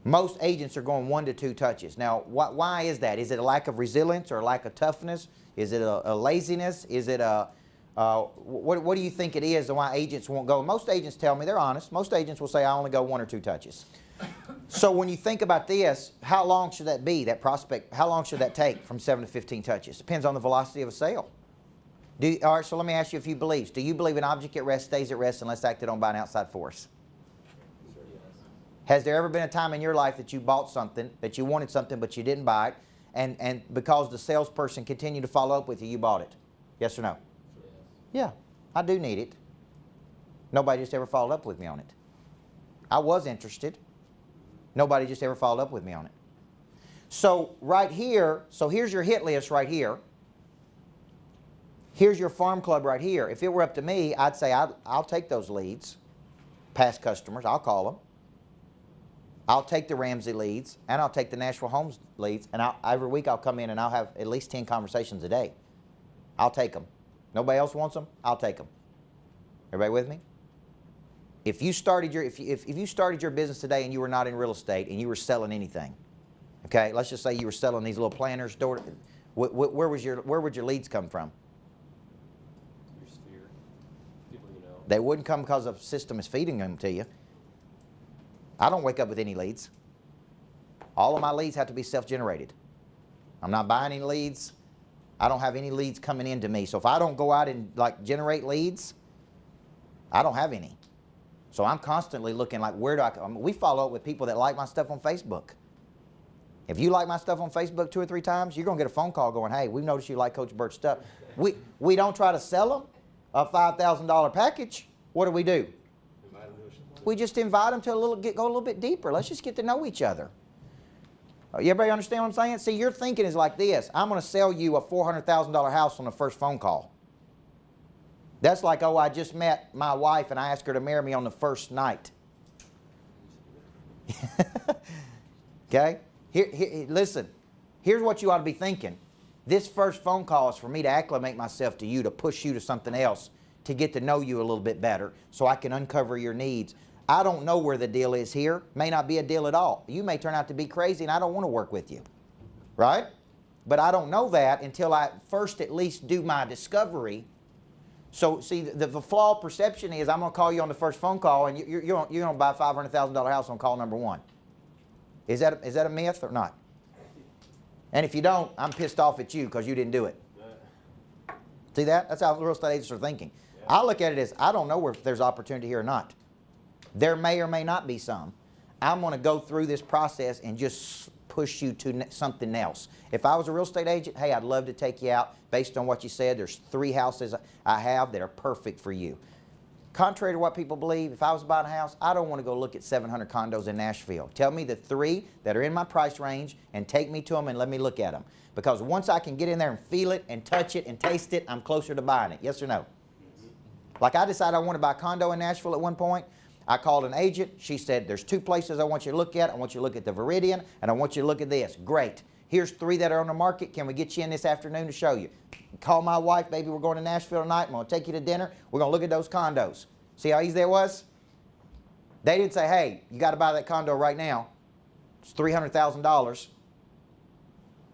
Most agents are going 1 to 2 touches. Now, why is that? Is it a lack of resilience or a lack of toughness? Is it a laziness? Is it a what do you think it is and why agents won't go? Most agents tell me, they're honest. Most agents will say, I only go 1 or 2 touches. So when you think about this, how long should that be, that prospect? How long should that take from 7 to 15 touches? Depends on the velocity of a sale. All right, so let me ask you a few beliefs. Do you believe an object at rest stays at rest unless acted on by an outside force? Sure, yes. Has there ever been a time in your life that you bought something, that you wanted something but you didn't buy it, and because the salesperson continued to follow up with you, you bought it? Yes or no? Sure, yes. Yeah, I do need it. Nobody just ever followed up with me on it. I was interested. Nobody just ever followed up with me on it. So right here, so here's your hit list right here. Here's your farm club right here. If it were up to me, I'd say I'll take those leads, past customers, I'll call them. I'll take the Ramsey leads, and I'll take the Nashville Homes leads, and every week I'll come in and I'll have at least 10 conversations a day. I'll take them. Nobody else wants them, I'll take them. Everybody with me? If you started your business today and you were not in real estate and you were selling anything, okay, let's just say you were selling these little planners, where would your leads come from? Your sphere. People you know. They wouldn't come because a system is feeding them to you. I don't wake up with any leads. All of my leads have to be self-generated. I'm not buying any leads. I don't have any leads coming into me. So if I don't go out and like generate leads, I don't have any. So I'm constantly looking like, where do we follow up with people that like my stuff on Facebook. If you like my stuff on Facebook 2 or 3 times, you're going to get a phone call going, hey, we've noticed you like Coach Burt's stuff. We don't try to sell them a $5,000 package. What do? We just invite them to go a little bit deeper. Let's just get to know each other. Everybody understand what I'm saying? See, your thinking is like this. I'm going to sell you a $400,000 house on the first phone call. That's like, oh, I just met my wife and I asked her to marry me on the first night. Okay? Here, listen, here's what you ought to be thinking. This first phone call is for me to acclimate myself to you, to push you to something else, to get to know you a little bit better so I can uncover your needs. I don't know where the deal is here. May not be a deal at all. You may turn out to be crazy and I don't want to work with you. Right? But I don't know that until I first at least do my discovery. So see, the flawed perception is I'm going to call you on the first phone call and you're going to buy a $500,000 house on call number 1. Is that a myth or not? And if you don't, I'm pissed off at you because you didn't do it. See that? That's how real estate agents are thinking. I look at it as I don't know if there's opportunity here or not. There may or may not be some. I'm going to go through this process and just push you to something else. If I was a real estate agent, hey, I'd love to take you out. Based on what you said, there's 3 houses I have that are perfect for you. Contrary to what people believe, if I was buying a house, I don't want to go look at 700 condos in Nashville. Tell me the 3 that are in my price range and take me to them and let me look at them. Because once I can get in there and feel it and touch it and taste it, I'm closer to buying it. Yes or no? Like I decided I want to buy a condo in Nashville at one point. I called an agent. She said, there's 2 places I want you to look at. I want you to look at the Viridian and I want you to look at this. Great. Here's 3 that are on the market. Can we get you in this afternoon to show you? Call my wife, baby, we're going to Nashville tonight. I'm going to take you to dinner. We're going to look at those condos. See how easy that was? They didn't say, hey, you got to buy that condo right now. It's $300,000.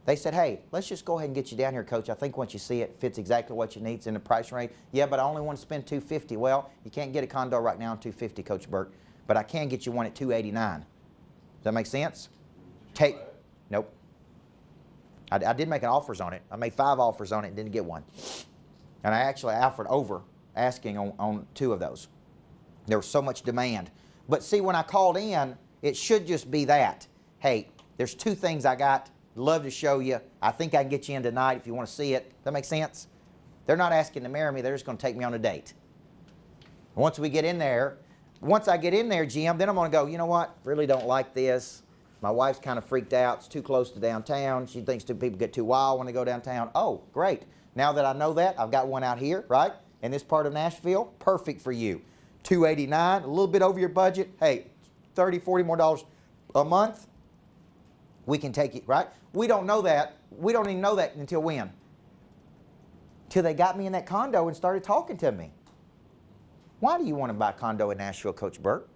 They said, hey, let's just go ahead and get you down here, Coach. I think once you see it, it fits exactly what you need. It's in the price range. Yeah, but I only want to spend $250. Well, you can't get a condo right now on $250, Coach Burt, but I can get you one at $289. Does that make sense? Nope. I did make offers on it. I made 5 offers on it and didn't get one. And I actually offered over asking on 2 of those. There was so much demand. But see, when I called in, it should just be that. Hey, there's 2 things I got. Love to show you. I think I can get you in tonight if you want to see it. Does that make sense? They're not asking to marry me. They're just going to take me on a date. Once we get in there, once I get in there, Jim, then I'm going to go, you know what? Really don't like this. My wife's kind of freaked out. It's too close to downtown. She thinks people get too wild when they go downtown. Oh, great. Now that I know that, I've got one out here, right? In this part of Nashville, perfect for you. $289, a little bit over your budget. Hey, $30, $40 more a month. We can take it, right? We don't know that. We don't even know that until when? Till they got me in that condo and started talking to me. Why do you want to buy a condo in Nashville, Coach Burt?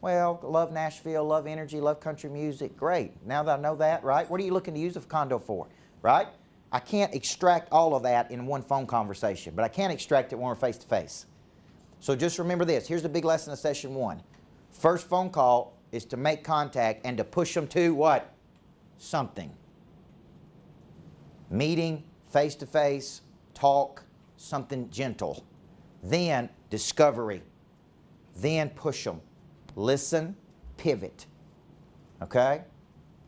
Well, love Nashville, love energy, love country music. Great. Now that I know that, right? What are you looking to use a condo for, right? I can't extract all of that in one phone conversation, but I can extract it when we're face-to-face. So just remember this. Here's the big lesson of session 1. First phone call is to make contact and to push them to what? Something. Meeting, face-to-face, talk, something gentle. Then discovery. Then push them. Listen, pivot. Okay?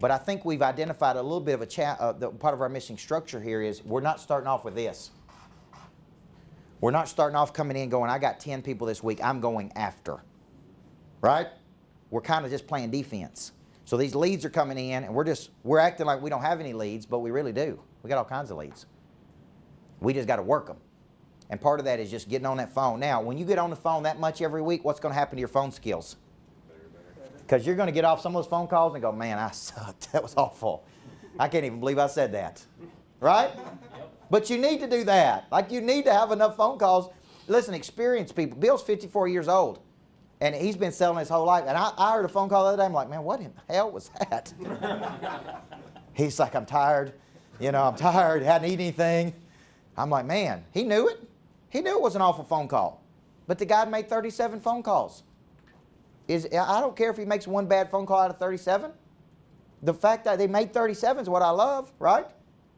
But I think we've identified a little bit of a part of our missing structure here is we're not starting off with this. We're not starting off coming in going, I got 10 people this week, I'm going after. Right? We're kind of just playing defense. So these leads are coming in and we're acting like we don't have any leads, but we really do. We got all kinds of leads. We just got to work them. And part of that is just getting on that phone. Now, when you get on the phone that much every week, what's going to happen to your phone skills? Because you're going to get off some of those phone calls and go, man, I sucked. That was awful. I can't even believe I said that. Right? But you need to do that. Like you need to have enough phone calls. Listen, experienced people. Bill's 54 years old. And he's been selling his whole life. And I heard a phone call the other day. I'm like, man, what in the hell was that? He's like, I'm tired. You know, I'm tired. Hadn't eaten anything. I'm like, man, he knew it. He knew it was an awful phone call. But the guy made 37 phone calls. I don't care if he makes one bad phone call out of 37. The fact that they made 37 is what I love, right?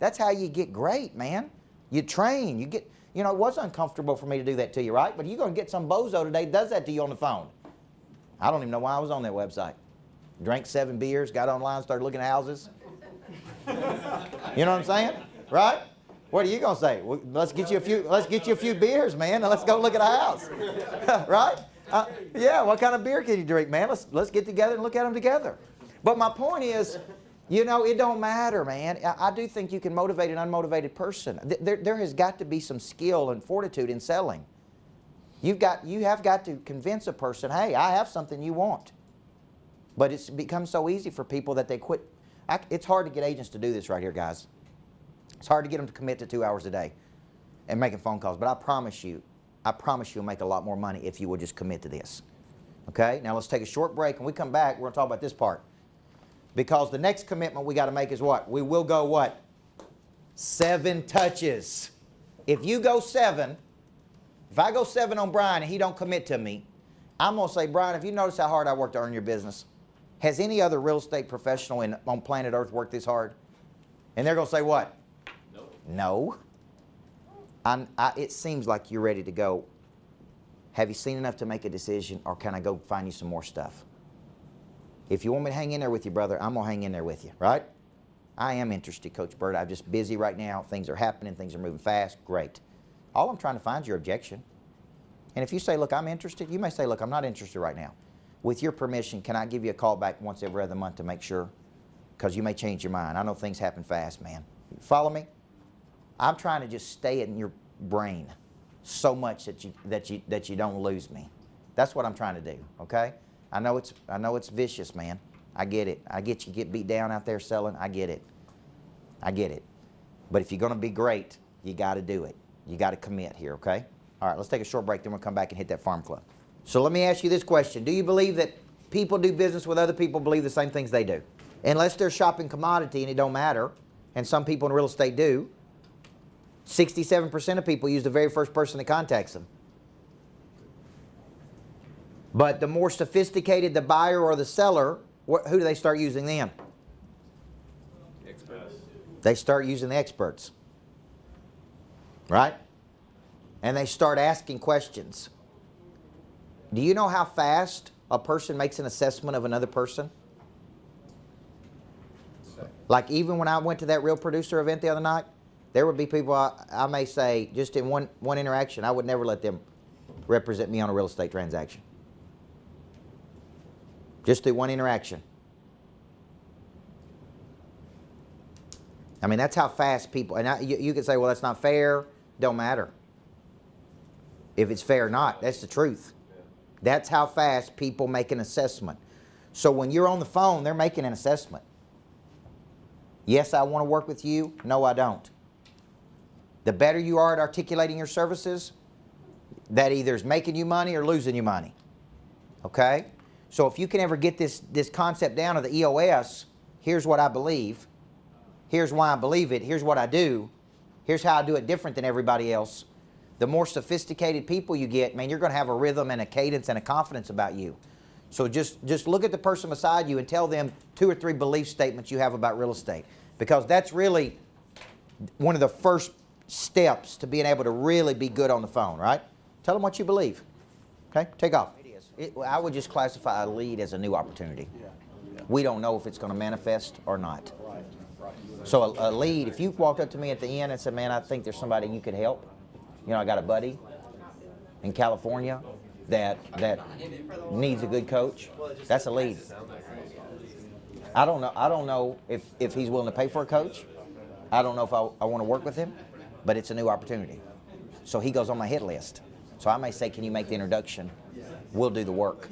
That's how you get great, man. You train, you get, you know, it was uncomfortable for me to do that to you, right? But you're going to get some bozo today that does that to you on the phone. I don't even know why I was on that website. Drank 7 beers, got online, started looking at houses. You know what I'm saying? Right? What are you going to say? Well, let's get you a few beers, man, and let's go look at a house. Right? Yeah, what kind of beer can you drink, man? Let's get together and look at them together. But my point is, you know, it don't matter, man. I do think you can motivate an unmotivated person. There has got to be some skill and fortitude in selling. You have got to convince a person, hey, I have something you want. But it's become so easy for people that they quit. It's hard to get agents to do this right here, guys. It's hard to get them to commit to 2 hours a day and making phone calls. But I promise you you'll make a lot more money if you will just commit to this. Okay? Now let's take a short break. When we come back, we're going to talk about this part. Because the next commitment we got to make is what? We will go what? 7 touches. If you go 7, if I go 7 on Brian and he don't commit to me, I'm going to say, Brian, have you noticed how hard I worked to earn your business? Has any other real estate professional on planet Earth worked this hard? And they're going to say what? No. It seems like you're ready to go. Have you seen enough to make a decision, or can I go find you some more stuff? If you want me to hang in there with you, brother, I'm going to hang in there with you, right? I am interested, Coach Burt. I'm just busy right now. Things are happening. Things are moving fast. Great. All I'm trying to find is your objection. And if you say, look, I'm interested, you may say, look, I'm not interested right now. With your permission, can I give you a call back once every other month to make sure? Because you may change your mind. I know things happen fast, man. Follow me? I'm trying to just stay in your brain so much that you don't lose me. That's what I'm trying to do, okay? I know it's vicious, man. I get it. I get you get beat down out there selling. I get it. I get it. But if you're going to be great, you got to do it. You got to commit here, okay? All right, let's take a short break, then we'll come back and hit that farm club. So let me ask you this question. Do you believe that people do business with other people believe the same things they do? Unless they're shopping commodity and it don't matter, and some people in real estate do, 67% of people use the very first person that contacts them. But the more sophisticated the buyer or the seller, who do they start using then? Experts. They start using the experts. Right? And they start asking questions. Do you know how fast a person makes an assessment of another person? Like even when I went to that Real Producer event the other night, there would be people I may say, just in one interaction, I would never let them represent me on a real estate transaction. Just through one interaction. I mean, that's how fast people, and you could say, well, that's not fair. Don't matter. If it's fair or not, that's the truth. That's how fast people make an assessment. So when you're on the phone, they're making an assessment. Yes, I want to work with you. No, I don't. The better you are at articulating your services, that either is making you money or losing you money. Okay? So if you can ever get this concept down of the EOS, here's what I believe. Here's why I believe it. Here's what I do. Here's how I do it different than everybody else. The more sophisticated people you get, man, you're going to have a rhythm and a cadence and a confidence about you. So just look at the person beside you and tell them 2 or 3 belief statements you have about real estate. Because that's really one of the first steps to being able to really be good on the phone, right? Tell them what you believe. Okay? Take off. I would just classify a lead as a new opportunity. We don't know if it's going to manifest or not. So a lead, if you walked up to me at the end and said, man, I think there's somebody you could help. You know, I got a buddy in California that needs a good coach. That's a lead. I don't know if he's willing to pay for a coach. I don't know if I want to work with him, but it's a new opportunity. So he goes on my hit list. So I may say, can you make the introduction? We'll do the work,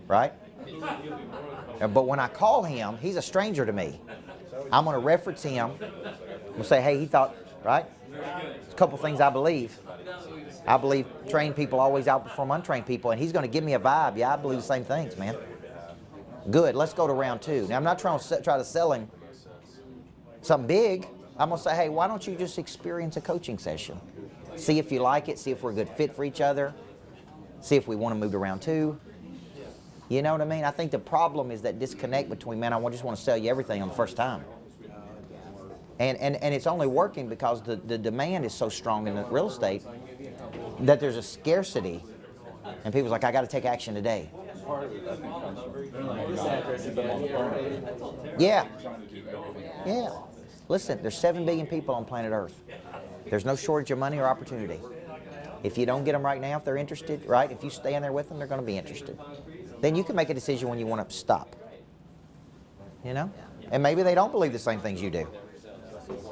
right? But when I call him, he's a stranger to me. I'm going to reference him. We'll say, hey, he thought, right? There's a couple things I believe. I believe trained people always outperform untrained people, and he's going to give me a vibe. Yeah, I believe the same things, man. Good, let's go to round 2. Now, I'm not trying to sell him something big. I'm going to say, hey, why don't you just experience a coaching session? See if you like it, see if we're a good fit for each other, see if we want to move to round 2. You know what I mean? I think the problem is that disconnect between, man, I just want to sell you everything on the first time. And it's only working because the demand is so strong in the real estate that there's a scarcity. And people's like, I got to take action today. Part of it, I think, comes from this address has been on the phone. Yeah. Trying to do everything. Yeah. Listen, there's 7 billion people on planet Earth. There's no shortage of money or opportunity. If you don't get them right now, if they're interested, right? If you stay in there with them, they're going to be interested. Then you can make a decision when you want to stop. You know? And maybe they don't believe the same things you do.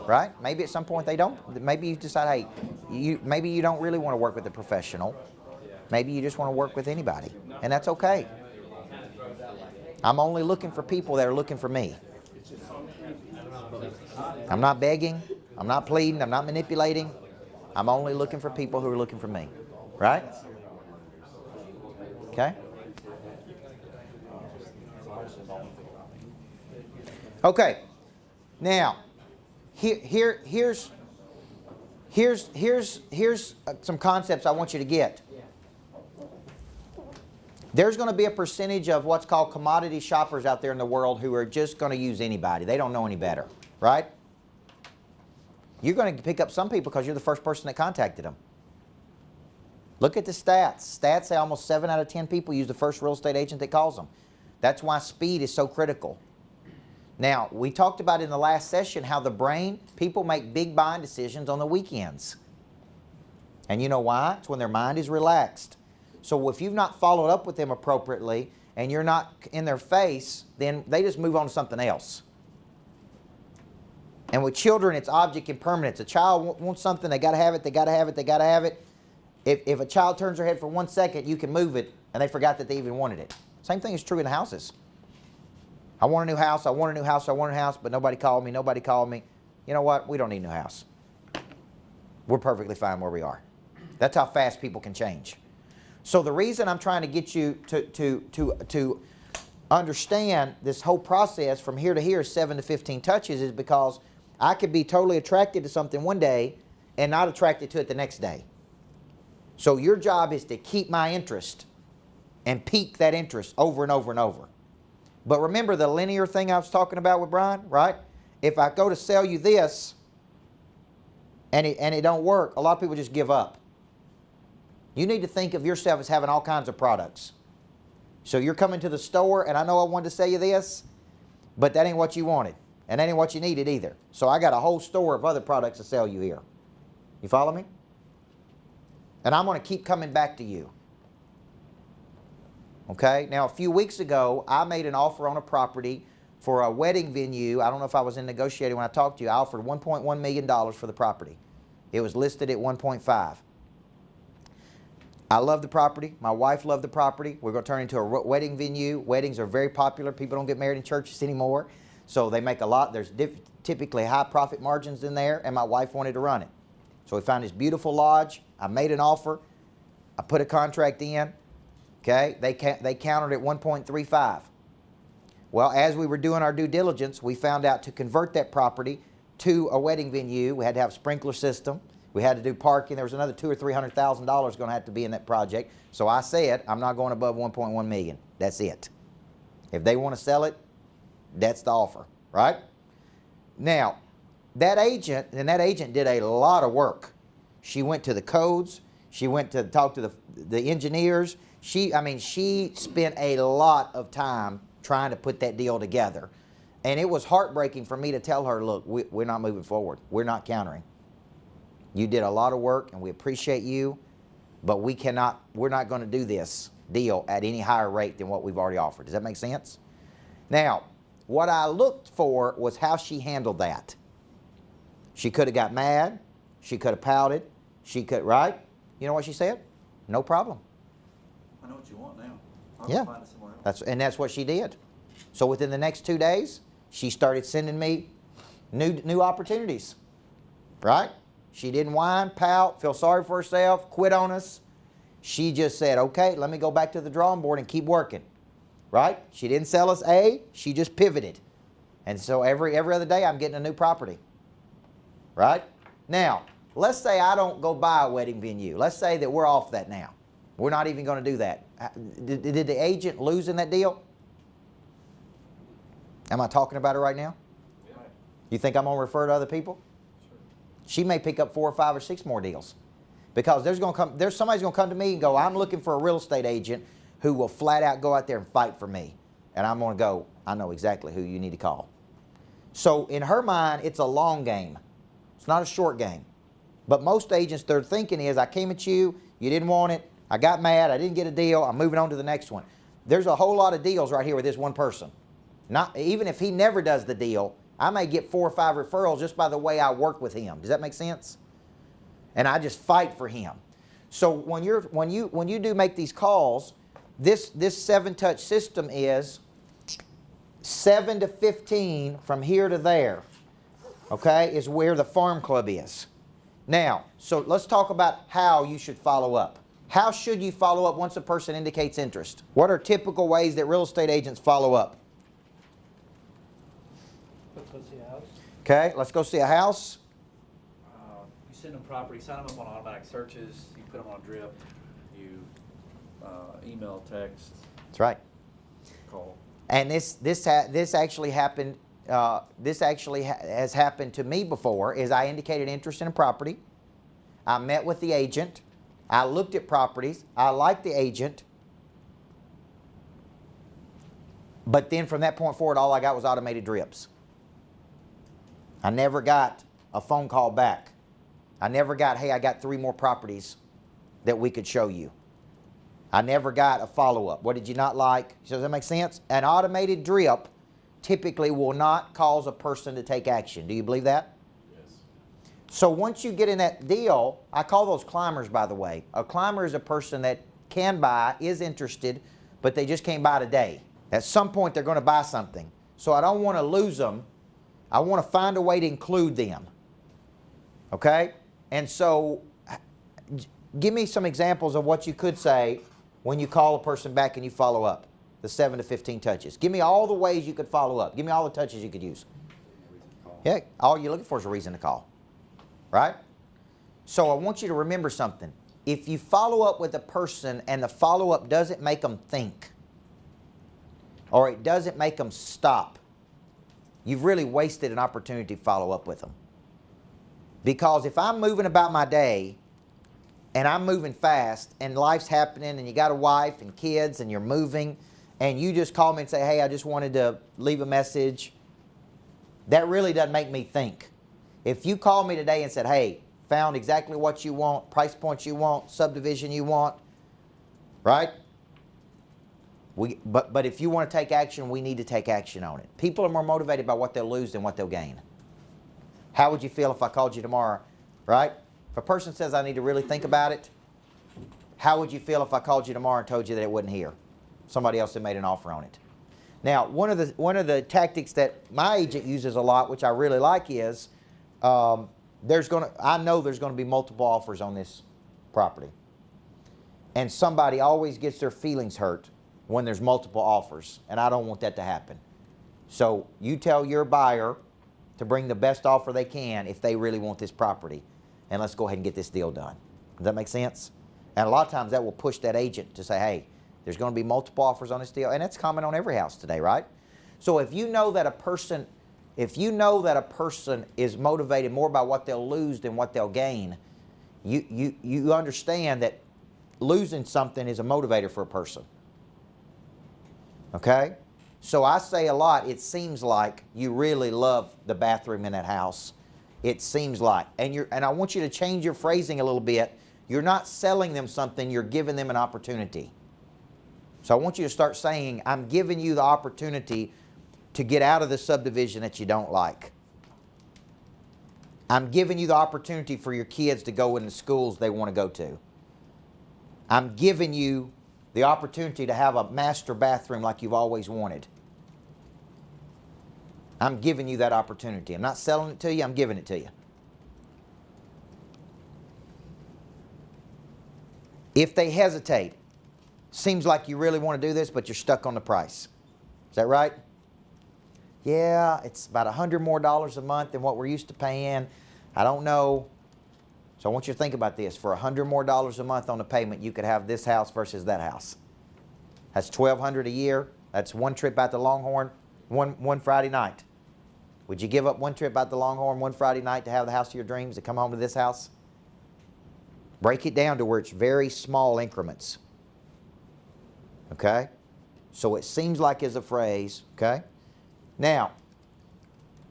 Right? Maybe at some point they don't. Maybe you decide, hey, maybe you don't really want to work with a professional. Maybe you just want to work with anybody. And that's okay. I'm only looking for people that are looking for me. I'm not begging. I'm not pleading. I'm not manipulating. I'm only looking for people who are looking for me. Right? Okay? Okay. Now, here's some concepts I want you to get. There's going to be a percentage of what's called commodity shoppers out there in the world who are just going to use anybody. They don't know any better, right? You're going to pick up some people because you're the first person that contacted them. Look at the stats. Stats say almost 7 out of 10 people use the first real estate agent that calls them. That's why speed is so critical. Now, we talked about in the last session how the brain, people make big buying decisions on the weekends. And you know why? It's when their mind is relaxed. So if you've not followed up with them appropriately and you're not in their face, then they just move on to something else. And with children, it's object impermanence. A child wants something, they got to have it, they got to have it, they got to have it. If a child turns their head for 1 second, you can move it, and they forgot that they even wanted it. Same thing is true in houses. I want a new house, I want a new house, I want a new house, but nobody called me, nobody called me. You know what? We don't need a new house. We're perfectly fine where we are. That's how fast people can change. So the reason I'm trying to get you to understand this whole process from here to here, 7 to 15 touches, is because I could be totally attracted to something one day and not attracted to it the next day. So your job is to keep my interest and pique that interest over and over and over. But remember the linear thing I was talking about with Brian, right? If I go to sell you this and it don't work, a lot of people just give up. You need to think of yourself as having all kinds of products. So you're coming to the store, and I know I wanted to sell you this, but that ain't what you wanted, and that ain't what you needed either. So I got a whole store of other products to sell you here. You follow me? And I'm going to keep coming back to you. Okay? Now, a few weeks ago, I made an offer on a property for a wedding venue. I don't know if I was in negotiating when I talked to you. I offered $1.1 million for the property. It was listed at 1.5. I love the property. My wife loved the property. We're going to turn it into a wedding venue. Weddings are very popular. People don't get married in churches anymore. So they make a lot. There's typically high profit margins in there, and my wife wanted to run it. So we found this beautiful lodge. I made an offer. I put a contract in. Okay, they countered at 1.35. Well, as we were doing our due diligence, we found out to convert that property to a wedding venue, we had to have a sprinkler system. We had to do parking. There was another $200,000 or $300,000 going to have to be in that project. So I said, I'm not going above 1.1 million. That's it. If they want to sell it, that's the offer, right? Now, that agent did a lot of work. She went to the codes. She went to talk to the engineers. She spent a lot of time trying to put that deal together. And it was heartbreaking for me to tell her, look, we're not moving forward. We're not countering. You did a lot of work, and we appreciate you, but we're not going to do this deal at any higher rate than what we've already offered. Does that make sense? Now, what I looked for was how she handled that. She could have got mad. She could have pouted. She could, right? You know what she said? No problem. I know what you want now. I'll Yeah. find it somewhere else. That's what she did. So within the next 2 days, she started sending me new opportunities, right? She didn't whine, pout, feel sorry for herself, quit on us. She just said, okay, let me go back to the drawing board and keep working, right? She didn't sell us A, she just pivoted. And so every other day I'm getting a new property, right? Now, let's say I don't go buy a wedding venue. Let's say that we're off that now. We're not even going to do that. Did the agent lose in that deal? Am I talking about it right now? You think I'm going to refer to other people? She may pick up 4 or 5 or 6 more deals. Because there's somebody's going to come to me and go, I'm looking for a real estate agent who will flat out go out there and fight for me. And I'm going to go, I know exactly who you need to call. So in her mind, it's a long game. It's not a short game. But most agents, their thinking is, I came at you, you didn't want it, I got mad, I didn't get a deal, I'm moving on to the next one. There's a whole lot of deals right here with this one person. Even if he never does the deal, I may get 4 or 5 referrals just by the way I work with him. Does that make sense? And I just fight for him. So when you do make these calls, this 7-touch system is 7 to 15 from here to there, okay, is where the farm club is. Now, so let's talk about how you should follow up. How should you follow up once a person indicates interest? What are typical ways that real estate agents follow up? Let's go see a house. Okay, let's go see a house. You send them property, sign them up on automatic searches, you put them on drip, you email, text, That's right. call. And this actually happened. Has happened to me before. Is I indicated interest in a property. I met with the agent. I looked at properties. I liked the agent. But then from that point forward, all I got was automated drips. I never got a phone call back. I never got, hey, I got 3 more properties that we could show you. I never got a follow-up. What did you not like? Does that make sense? An automated drip typically will not cause a person to take action. Do you believe that? Yes. So once you get in that deal, I call those climbers, by the way. A climber is a person that can buy, is interested, but they just can't buy today. At some point, they're going to buy something. So I don't want to lose them. I want to find a way to include them. Okay? And so give me some examples of what you could say when you call a person back and you follow up. The 7 to 15 touches. Give me all the ways you could follow up. Give me all the touches you could use. Yeah, all you're looking for is a reason to call. Right? So I want you to remember something. If you follow up with a person and the follow-up doesn't make them think, or it doesn't make them stop, you've really wasted an opportunity to follow up with them. Because if I'm moving about my day and I'm moving fast and life's happening and you got a wife and kids and you're moving and you just call me and say, hey, I just wanted to leave a message, that really doesn't make me think. If you call me today and said, hey, found exactly what you want, price points you want, subdivision you want, right? But if you want to take action, we need to take action on it. People are more motivated by what they'll lose than what they'll gain. How would you feel if I called you tomorrow, right? If a person says I need to really think about it, how would you feel if I called you tomorrow and told you that it wasn't here? Somebody else had made an offer on it. Now, one of the tactics that my agent uses a lot, which I really like, is I know there's going to be multiple offers on this property. And somebody always gets their feelings hurt when there's multiple offers, and I don't want that to happen. So you tell your buyer to bring the best offer they can if they really want this property, and let's go ahead and get this deal done. Does that make sense? And a lot of times that will push that agent to say, hey, there's going to be multiple offers on this deal, and that's common on every house today, right? So if you know that a person is motivated more by what they'll lose than what they'll gain, you understand that losing something is a motivator for a person. Okay? So I say a lot, it seems like you really love the bathroom in that house. It seems like. And I want you to change your phrasing a little bit. You're not selling them something, you're giving them an opportunity. So I want you to start saying, I'm giving you the opportunity to get out of the subdivision that you don't like. I'm giving you the opportunity for your kids to go in the schools they want to go to. I'm giving you the opportunity to have a master bathroom like you've always wanted. I'm giving you that opportunity. I'm not selling it to you, I'm giving it to you. If they hesitate, seems like you really want to do this, but you're stuck on the price. Is that right? Yeah, it's about $100 more a month than what we're used to paying. I don't know. So I want you to think about this. For $100 more a month on the payment, you could have this house versus that house. That's $1,200 a year. That's one trip out to Longhorn, one Friday night. Would you give up one trip out the Longhorn one Friday night to have the house of your dreams, to come home to this house? Break it down to where it's very small increments. Okay? So it seems like is a phrase. Okay? Now,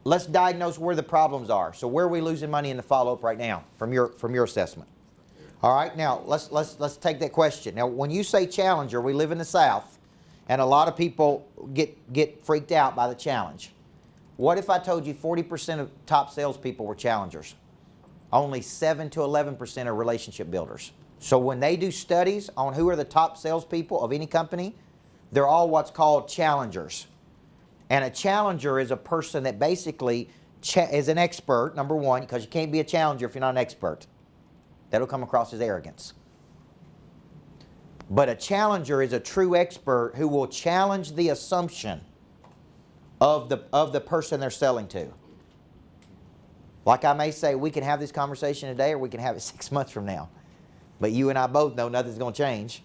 let's diagnose where the problems are. So where are we losing money in the follow-up right now from your assessment? All right, now let's take that question. Now, when you say challenger, we live in the South, and a lot of people get freaked out by the challenge. What if I told you 40% of top salespeople were challengers? Only 7 to 11% are relationship builders. So when they do studies on who are the top salespeople of any company, they're all what's called challengers. And a challenger is a person that basically is an expert, number one, because you can't be a challenger if you're not an expert. That'll come across as arrogance. But a challenger is a true expert who will challenge the assumption of the person they're selling to. Like I may say, we can have this conversation today or we can have it 6 months from now. But you and I both know nothing's going to change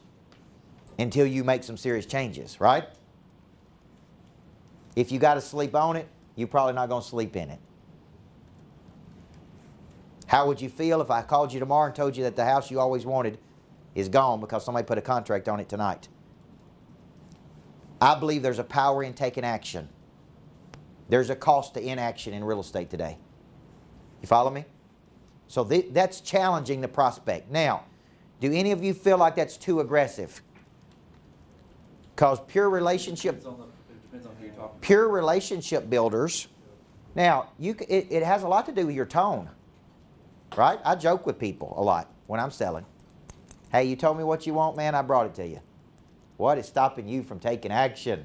until you make some serious changes, right? If you got to sleep on it, you're probably not going to sleep in it. How would you feel if I called you tomorrow and told you that the house you always wanted is gone because somebody put a contract on it tonight? I believe there's a power in taking action. There's a cost to inaction in real estate today. You follow me? So that's challenging the prospect. Now, do any of you feel like that's too aggressive? Because pure relationship builders, now it has a lot to do with your tone, right? I joke with people a lot when I'm selling. Hey, you told me what you want, man, I brought it to you. What is stopping you from taking action?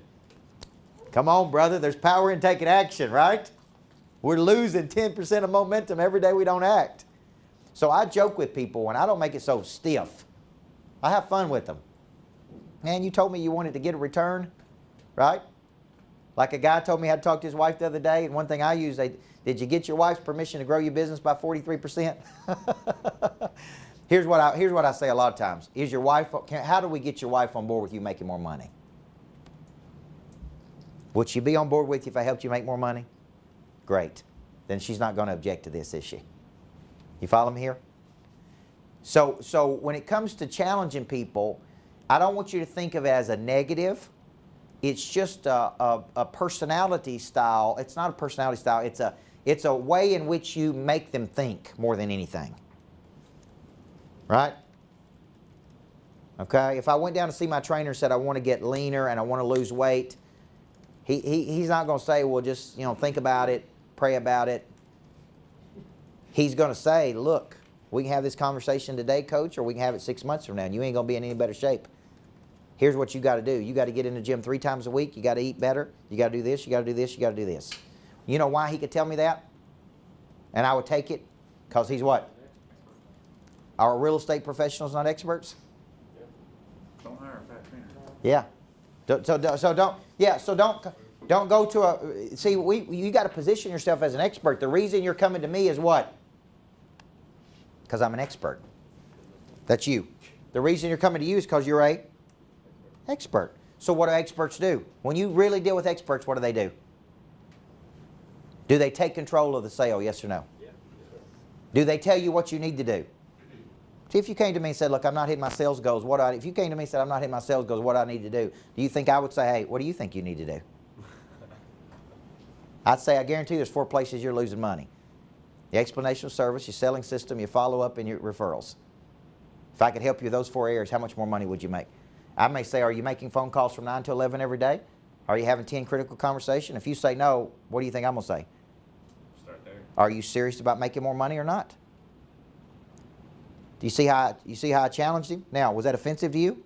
Come on, brother, there's power in taking action, right? We're losing 10% of momentum every day we don't act. So I joke with people when I don't make it so stiff. I have fun with them. Man, you told me you wanted to get a return, right? Like a guy told me I had to talk to his wife the other day, and one thing I use, did you get your wife's permission to grow your business by 43%? Here's what I say a lot of times. Is your wife, how do we get your wife on board with you making more money? Would she be on board with you if I helped you make more money? Great. Then she's not going to object to this, is she? You follow me here? So when it comes to challenging people, I don't want you to think of it as a negative. It's just a personality style. It's not a personality style. It's a way in which you make them think more than anything. Right? Okay? If I went down to see my trainer and said I want to get leaner and I want to lose weight, he's not going to say, well, just think about it, pray about it. He's going to say, look, we can have this conversation today, coach, or we can have it 6 months from now, and you ain't going to be in any better shape. Here's what you got to do. You got to get in the gym 3 times a week. You got to eat better. You got to do this. You got to do this. You got to do this. You know why he could tell me that? And I would take it? Because he's what? Our real estate professionals not experts? Don't hire a fat trainer. Yeah. So don't go to a, see, you got to position yourself as an expert. The reason you're coming to me is what? Because I'm an expert. That's you. The reason you're coming to you is because you're a expert. So what do experts do? When you really deal with experts, what do? Do they take control of the sale, yes or no? Yeah. Do they tell you what you need to do? See, if you came to me and said, look, I'm not hitting my sales goals, if you came to me and said, I'm not hitting my sales goals, what do I need to do? Do you think I would say, hey, what do you think you need to do? I'd say, I guarantee there's 4 places you're losing money. The explanation of service, your selling system, your follow-up, and your referrals. If I could help you with those 4 areas, how much more money would you make? I may say, are you making phone calls from 9 to 11 every day? Are you having 10 critical conversations? If you say no, what do you think I'm going to say? Start there. Are you serious about making more money or not? Do you see how I challenged him? Now, was that offensive to you?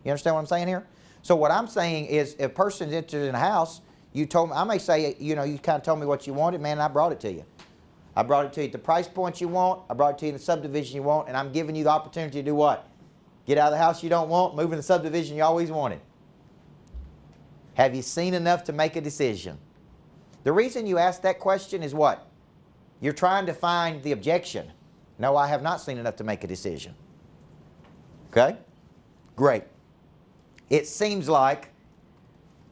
You understand what I'm saying here? So what I'm saying is, if a person's interested in a house, you told me, I may say, you kind of told me what you wanted, man, and I brought it to you. I brought it to you at the price point you want, I brought it to you in the subdivision you want, and I'm giving you the opportunity to do what? Get out of the house you don't want, move in the subdivision you always wanted. Have you seen enough to make a decision? The reason you ask that question is what? You're trying to find the objection. No, I have not seen enough to make a decision. Okay? Great. It seems like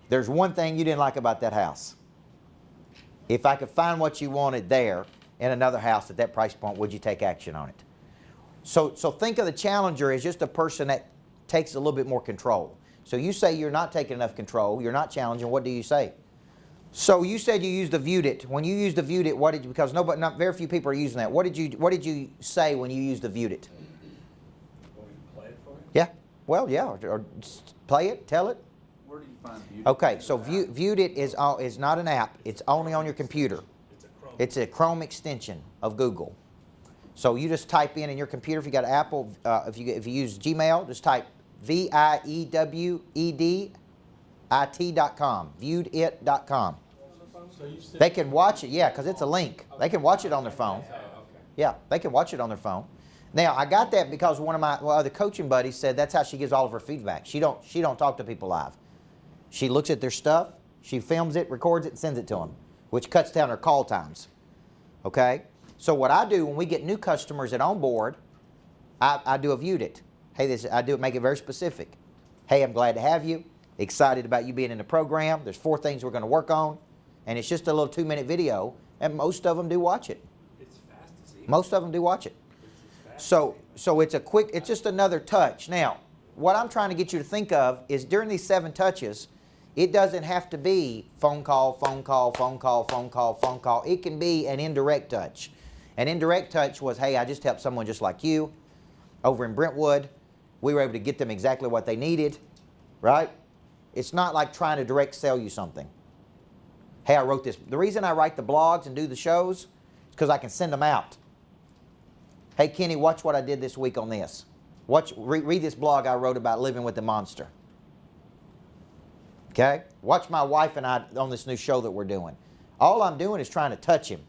there's one thing you didn't like about that house. If I could find what you wanted there in another house at that price point, would you take action on it? So think of the challenger as just a person that takes a little bit more control. So you say you're not taking enough control, you're not challenging, what do you say? So you said you used the viewed it. When you used the viewed it, what did you, because not very few people are using that. What did you say when you used the viewed it? Want me to play it for you? Yeah. Well, yeah. Or play it, tell it. Where do you find viewed? Okay. So viewed it is not an app. It's only on your computer. It's a Chrome extension of Google. So you just type in your computer. If you got an Apple, if you use Gmail, just type viewedit.com. Viewedit.com. So you said. They can watch it, yeah, because it's a link. They can watch it on their phone. Yeah, they can watch it on their phone. Now, I got that because one of my other coaching buddies said that's how she gives all of her feedback. She don't talk to people live. She looks at their stuff, she films it, records it, and sends it to them, which cuts down her call times. Okay? So what I do when we get new customers that on board, I do a viewed it. Hey, make it very specific. Hey, I'm glad to have you. Excited about you being in the program. There's 4 things we're going to work on. And it's just a little 2-minute video, and most of them do watch it. It's fast as easy. Most of them do watch it. So it's just another touch. Now, what I'm trying to get you to think of is during these 7 touches, it doesn't have to be phone call, phone call, phone call, phone call, phone call. It can be an indirect touch. An indirect touch was, hey, I just helped someone just like you over in Brentwood. We were able to get them exactly what they needed, right? It's not like trying to direct sell you something. Hey, I wrote this. The reason I write the blogs and do the shows is because I can send them out. Hey, Kenny, watch what I did this week on this. Read this blog I wrote about living with the monster. Okay? Watch my wife and I on this new show that we're doing. All I'm doing is trying to touch him.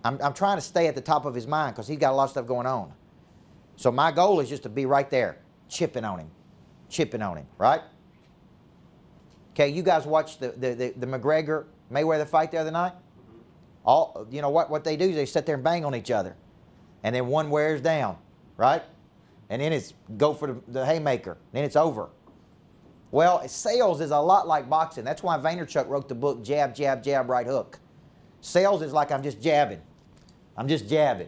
I'm trying to stay at the top of his mind because he's got a lot of stuff going on. So my goal is just to be right there, chipping on him, right? Okay, you guys watched the McGregor-Mayweather fight the other night? You know what they do is they sit there and bang on each other. And then one wears down, right? And then it's go for the haymaker. Then it's over. Well, sales is a lot like boxing. That's why Vaynerchuk wrote the book, Jab, Jab, Jab, Right Hook. Sales is like I'm just jabbing.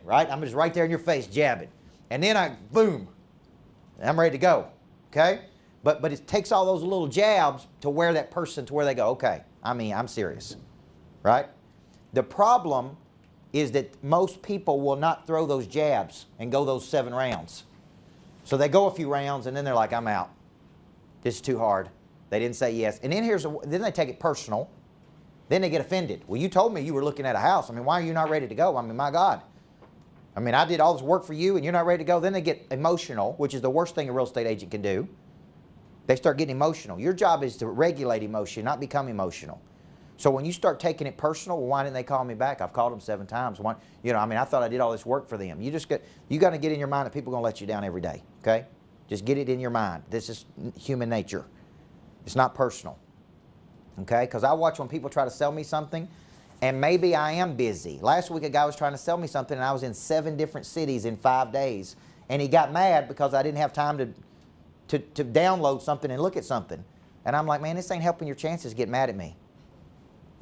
Right? I'm just right there in your face, jabbing. And then boom, I'm ready to go, okay? But it takes all those little jabs to where that person, to where they go, okay, I'm serious, right? The problem is that most people will not throw those jabs and go those 7 rounds. So they go a few rounds and then they're like, I'm out. This is too hard. They didn't say yes. And then then they take it personal. Then they get offended. Well, you told me you were looking at a house. Why are you not ready to go? My God. I did all this work for you and you're not ready to go. Then they get emotional, which is the worst thing a real estate agent can do. They start getting emotional. Your job is to regulate emotion, not become emotional. So when you start taking it personal, well, why didn't they call me back? I've called them 7 times. I thought I did all this work for them. You got to get in your mind that people are going to let you down every day, okay? Just get it in your mind. This is human nature. It's not personal, okay? Because I watch when people try to sell me something, and maybe I am busy. Last week, a guy was trying to sell me something, and I was in 7 different cities in 5 days, and he got mad because I didn't have time to download something and look at something. And I'm like, man, this ain't helping your chances. Get mad at me.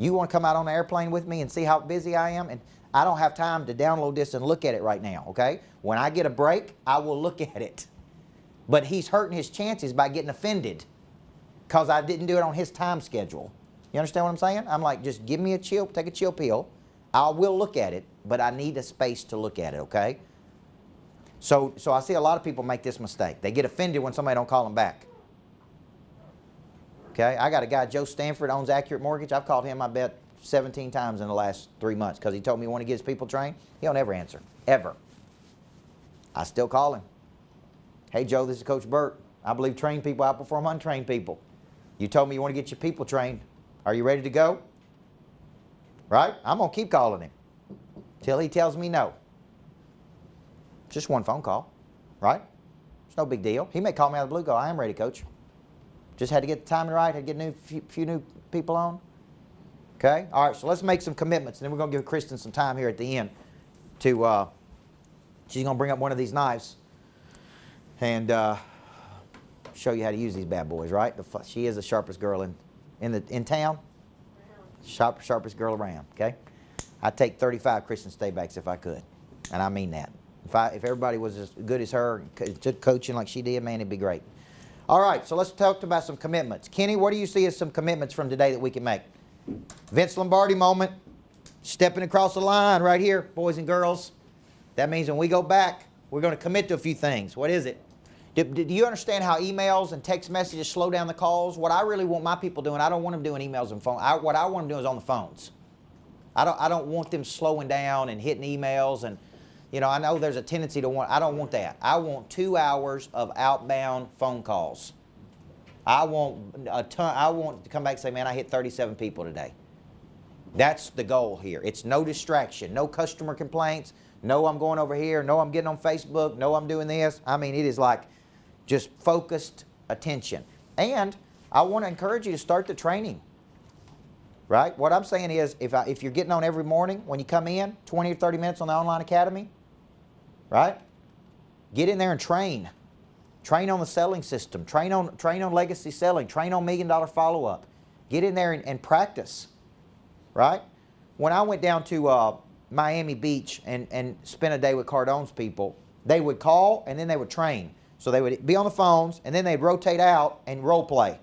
You want to come out on the airplane with me and see how busy I am? And I don't have time to download this and look at it right now, okay? When I get a break, I will look at it. But he's hurting his chances by getting offended because I didn't do it on his time schedule. You understand what I'm saying? I'm like, just give me take a chill pill. I will look at it, but I need a space to look at it, okay? So I see a lot of people make this mistake. They get offended when somebody don't call them back. Okay, I got a guy, Joe Stanford, owns Accurate Mortgage. I've called him, I bet, 17 times in the last 3 months because he told me he wanted to get his people trained. He don't ever answer, ever. I still call him. Hey, Joe, this is Coach Burt. I believe trained people outperform untrained people. You told me you want to get your people trained. Are you ready to go? Right? I'm going to keep calling him till he tells me no. Just one phone call, right? It's no big deal. He may call me out of the blue, go, I am ready, Coach. Just had to get the timing right, had to get a few new people on. Okay? All right, so let's make some commitments. And then we're going to give Kristen some time here at the end to, she's going to bring up one of these knives and show you how to use these bad boys, right? She is the sharpest girl in town. Sharpest girl around, okay? I'd take 35 Christian staybacks if I could, and I mean that. If everybody was as good as her, took coaching like she did, man, it'd be great. All right, so let's talk about some commitments. Kenny, what do you see as some commitments from today that we can make? Vince Lombardi moment, stepping across the line right here, boys and girls. That means when we go back, we're going to commit to a few things. What is it? Do you understand how emails and text messages slow down the calls? What I really want my people doing, I don't want them doing emails and phone. What I want them doing is on the phones. I don't want them slowing down and hitting emails, and you know, I know there's a tendency to want. I don't want that. I want 2 hours of outbound phone calls. I want a ton. I want to come back and say, man, I hit 37 people today. That's the goal here. It's no distraction, no customer complaints. No, I'm going over here. No, I'm getting on Facebook. No, I'm doing this. I mean, it is like just focused attention. And I want to encourage you to start the training. Right? What I'm saying is, if you're getting on every morning when you come in, 20 or 30 minutes on the online academy, right? Get in there and train. Train on the selling system. Train on legacy selling. Train on $1 million follow-up. Get in there and practice. Right? When I went down to Miami Beach and spent a day with Cardone's people, they would call and then they would train. So they would be on the phones and then they'd rotate out and role play.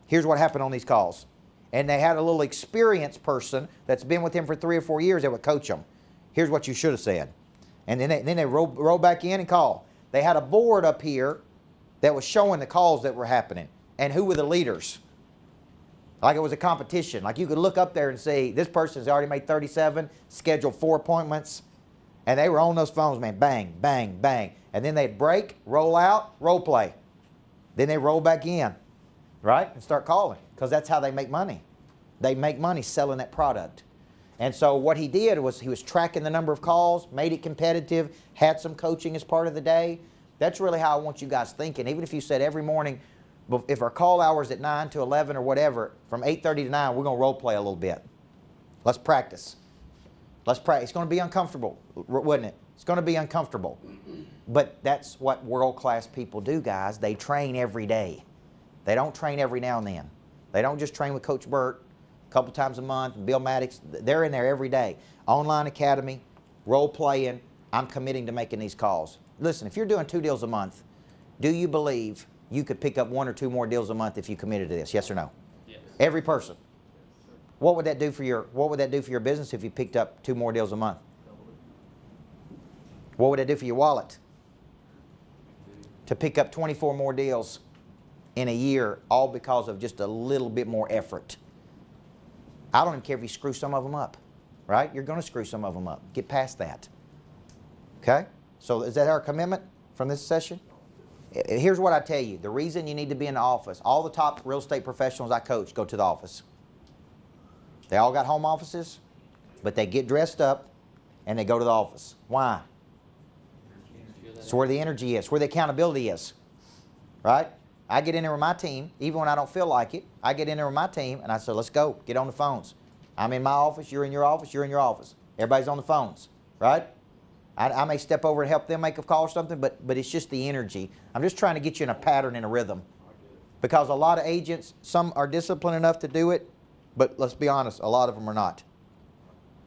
Here's what happened on these calls. And they had a little experienced person that's been with him for 3 or 4 years that would coach them. Here's what you should have said. And then they roll back in and call. They had a board up here that was showing the calls that were happening and who were the leaders. Like it was a competition. Like you could look up there and see this person's already made 37, scheduled 4 appointments, and they were on those phones, man, bang, bang, bang. And then they'd break, roll out, role play. Then they roll back in, right, and start calling. Because that's how they make money. They make money selling that product. And so what he did was he was tracking the number of calls, made it competitive, had some coaching as part of the day. That's really how I want you guys thinking. Even if you said every morning, if our call hours at 9 to 11 or whatever, from 8:30 to 9, we're going to role play a little bit. Let's practice. Let's practice. It's going to be uncomfortable, wouldn't it? It's going to be uncomfortable. But that's what world-class people do, guys. They train every day. They don't train every now and then. They don't just train with Coach Burt a couple times a month, and Bill Maddox. They're in there every day. Online academy, role playing. I'm committing to making these calls. Listen, if you're doing 2 deals a month, do you believe you could pick up 1 or 2 more deals a month if you committed to this? Yes or no? Yes. Every person. What would that do for your business if you picked up 2 more deals a month? What would that do for your wallet? To pick up 24 more deals in a year, all because of just a little bit more effort. I don't even care if you screw some of them up, right? You're going to screw some of them up. Get past that. Okay? So is that our commitment from this session? Here's what I tell you. The reason you need to be in the office, all the top real estate professionals I coach go to the office. They all got home offices, but they get dressed up and they go to the office. Why? It's where the energy is, where the accountability is, right? I get in there with my team, even when I don't feel like it. I get in there with my team and I say, let's go, get on the phones. I'm in my office, you're in your office, you're in your office. Everybody's on the phones, right? I may step over and help them make a call or something, but it's just the energy. I'm just trying to get you in a pattern and a rhythm. Because a lot of agents, some are disciplined enough to do it, but let's be honest, a lot of them are not.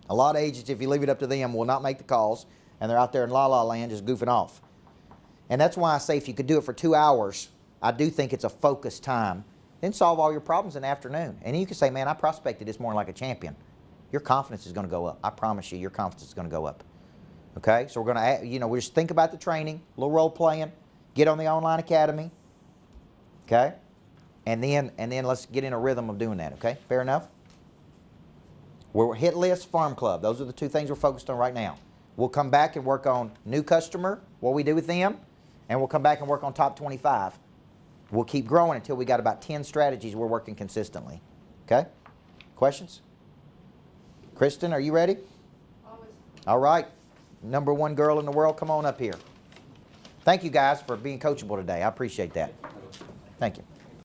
A lot of agents, if you leave it up to them, will not make the calls, and they're out there in la-la land just goofing off. And that's why I say if you could do it for 2 hours, I do think it's a focused time. Then solve all your problems in the afternoon. And you can say, man, I prospected this morning like a champion. Your confidence is going to go up. I promise you, your confidence is going to go up. Okay? So we're going to, we just think about the training, a little role playing, get on the online academy. Okay? And then let's get in a rhythm of doing that. Okay? Fair enough? We're hit list, farm club. Those are the 2 things we're focused on right now. We'll come back and work on new customer, what we do with them, and we'll come back and work on top 25. We'll keep growing until we got about 10 strategies we're working consistently. Okay? Questions? Kristen, are you ready? Always. All right. #1 girl in the world, come on up here. Thank you guys for being coachable today. I appreciate that. Thank you.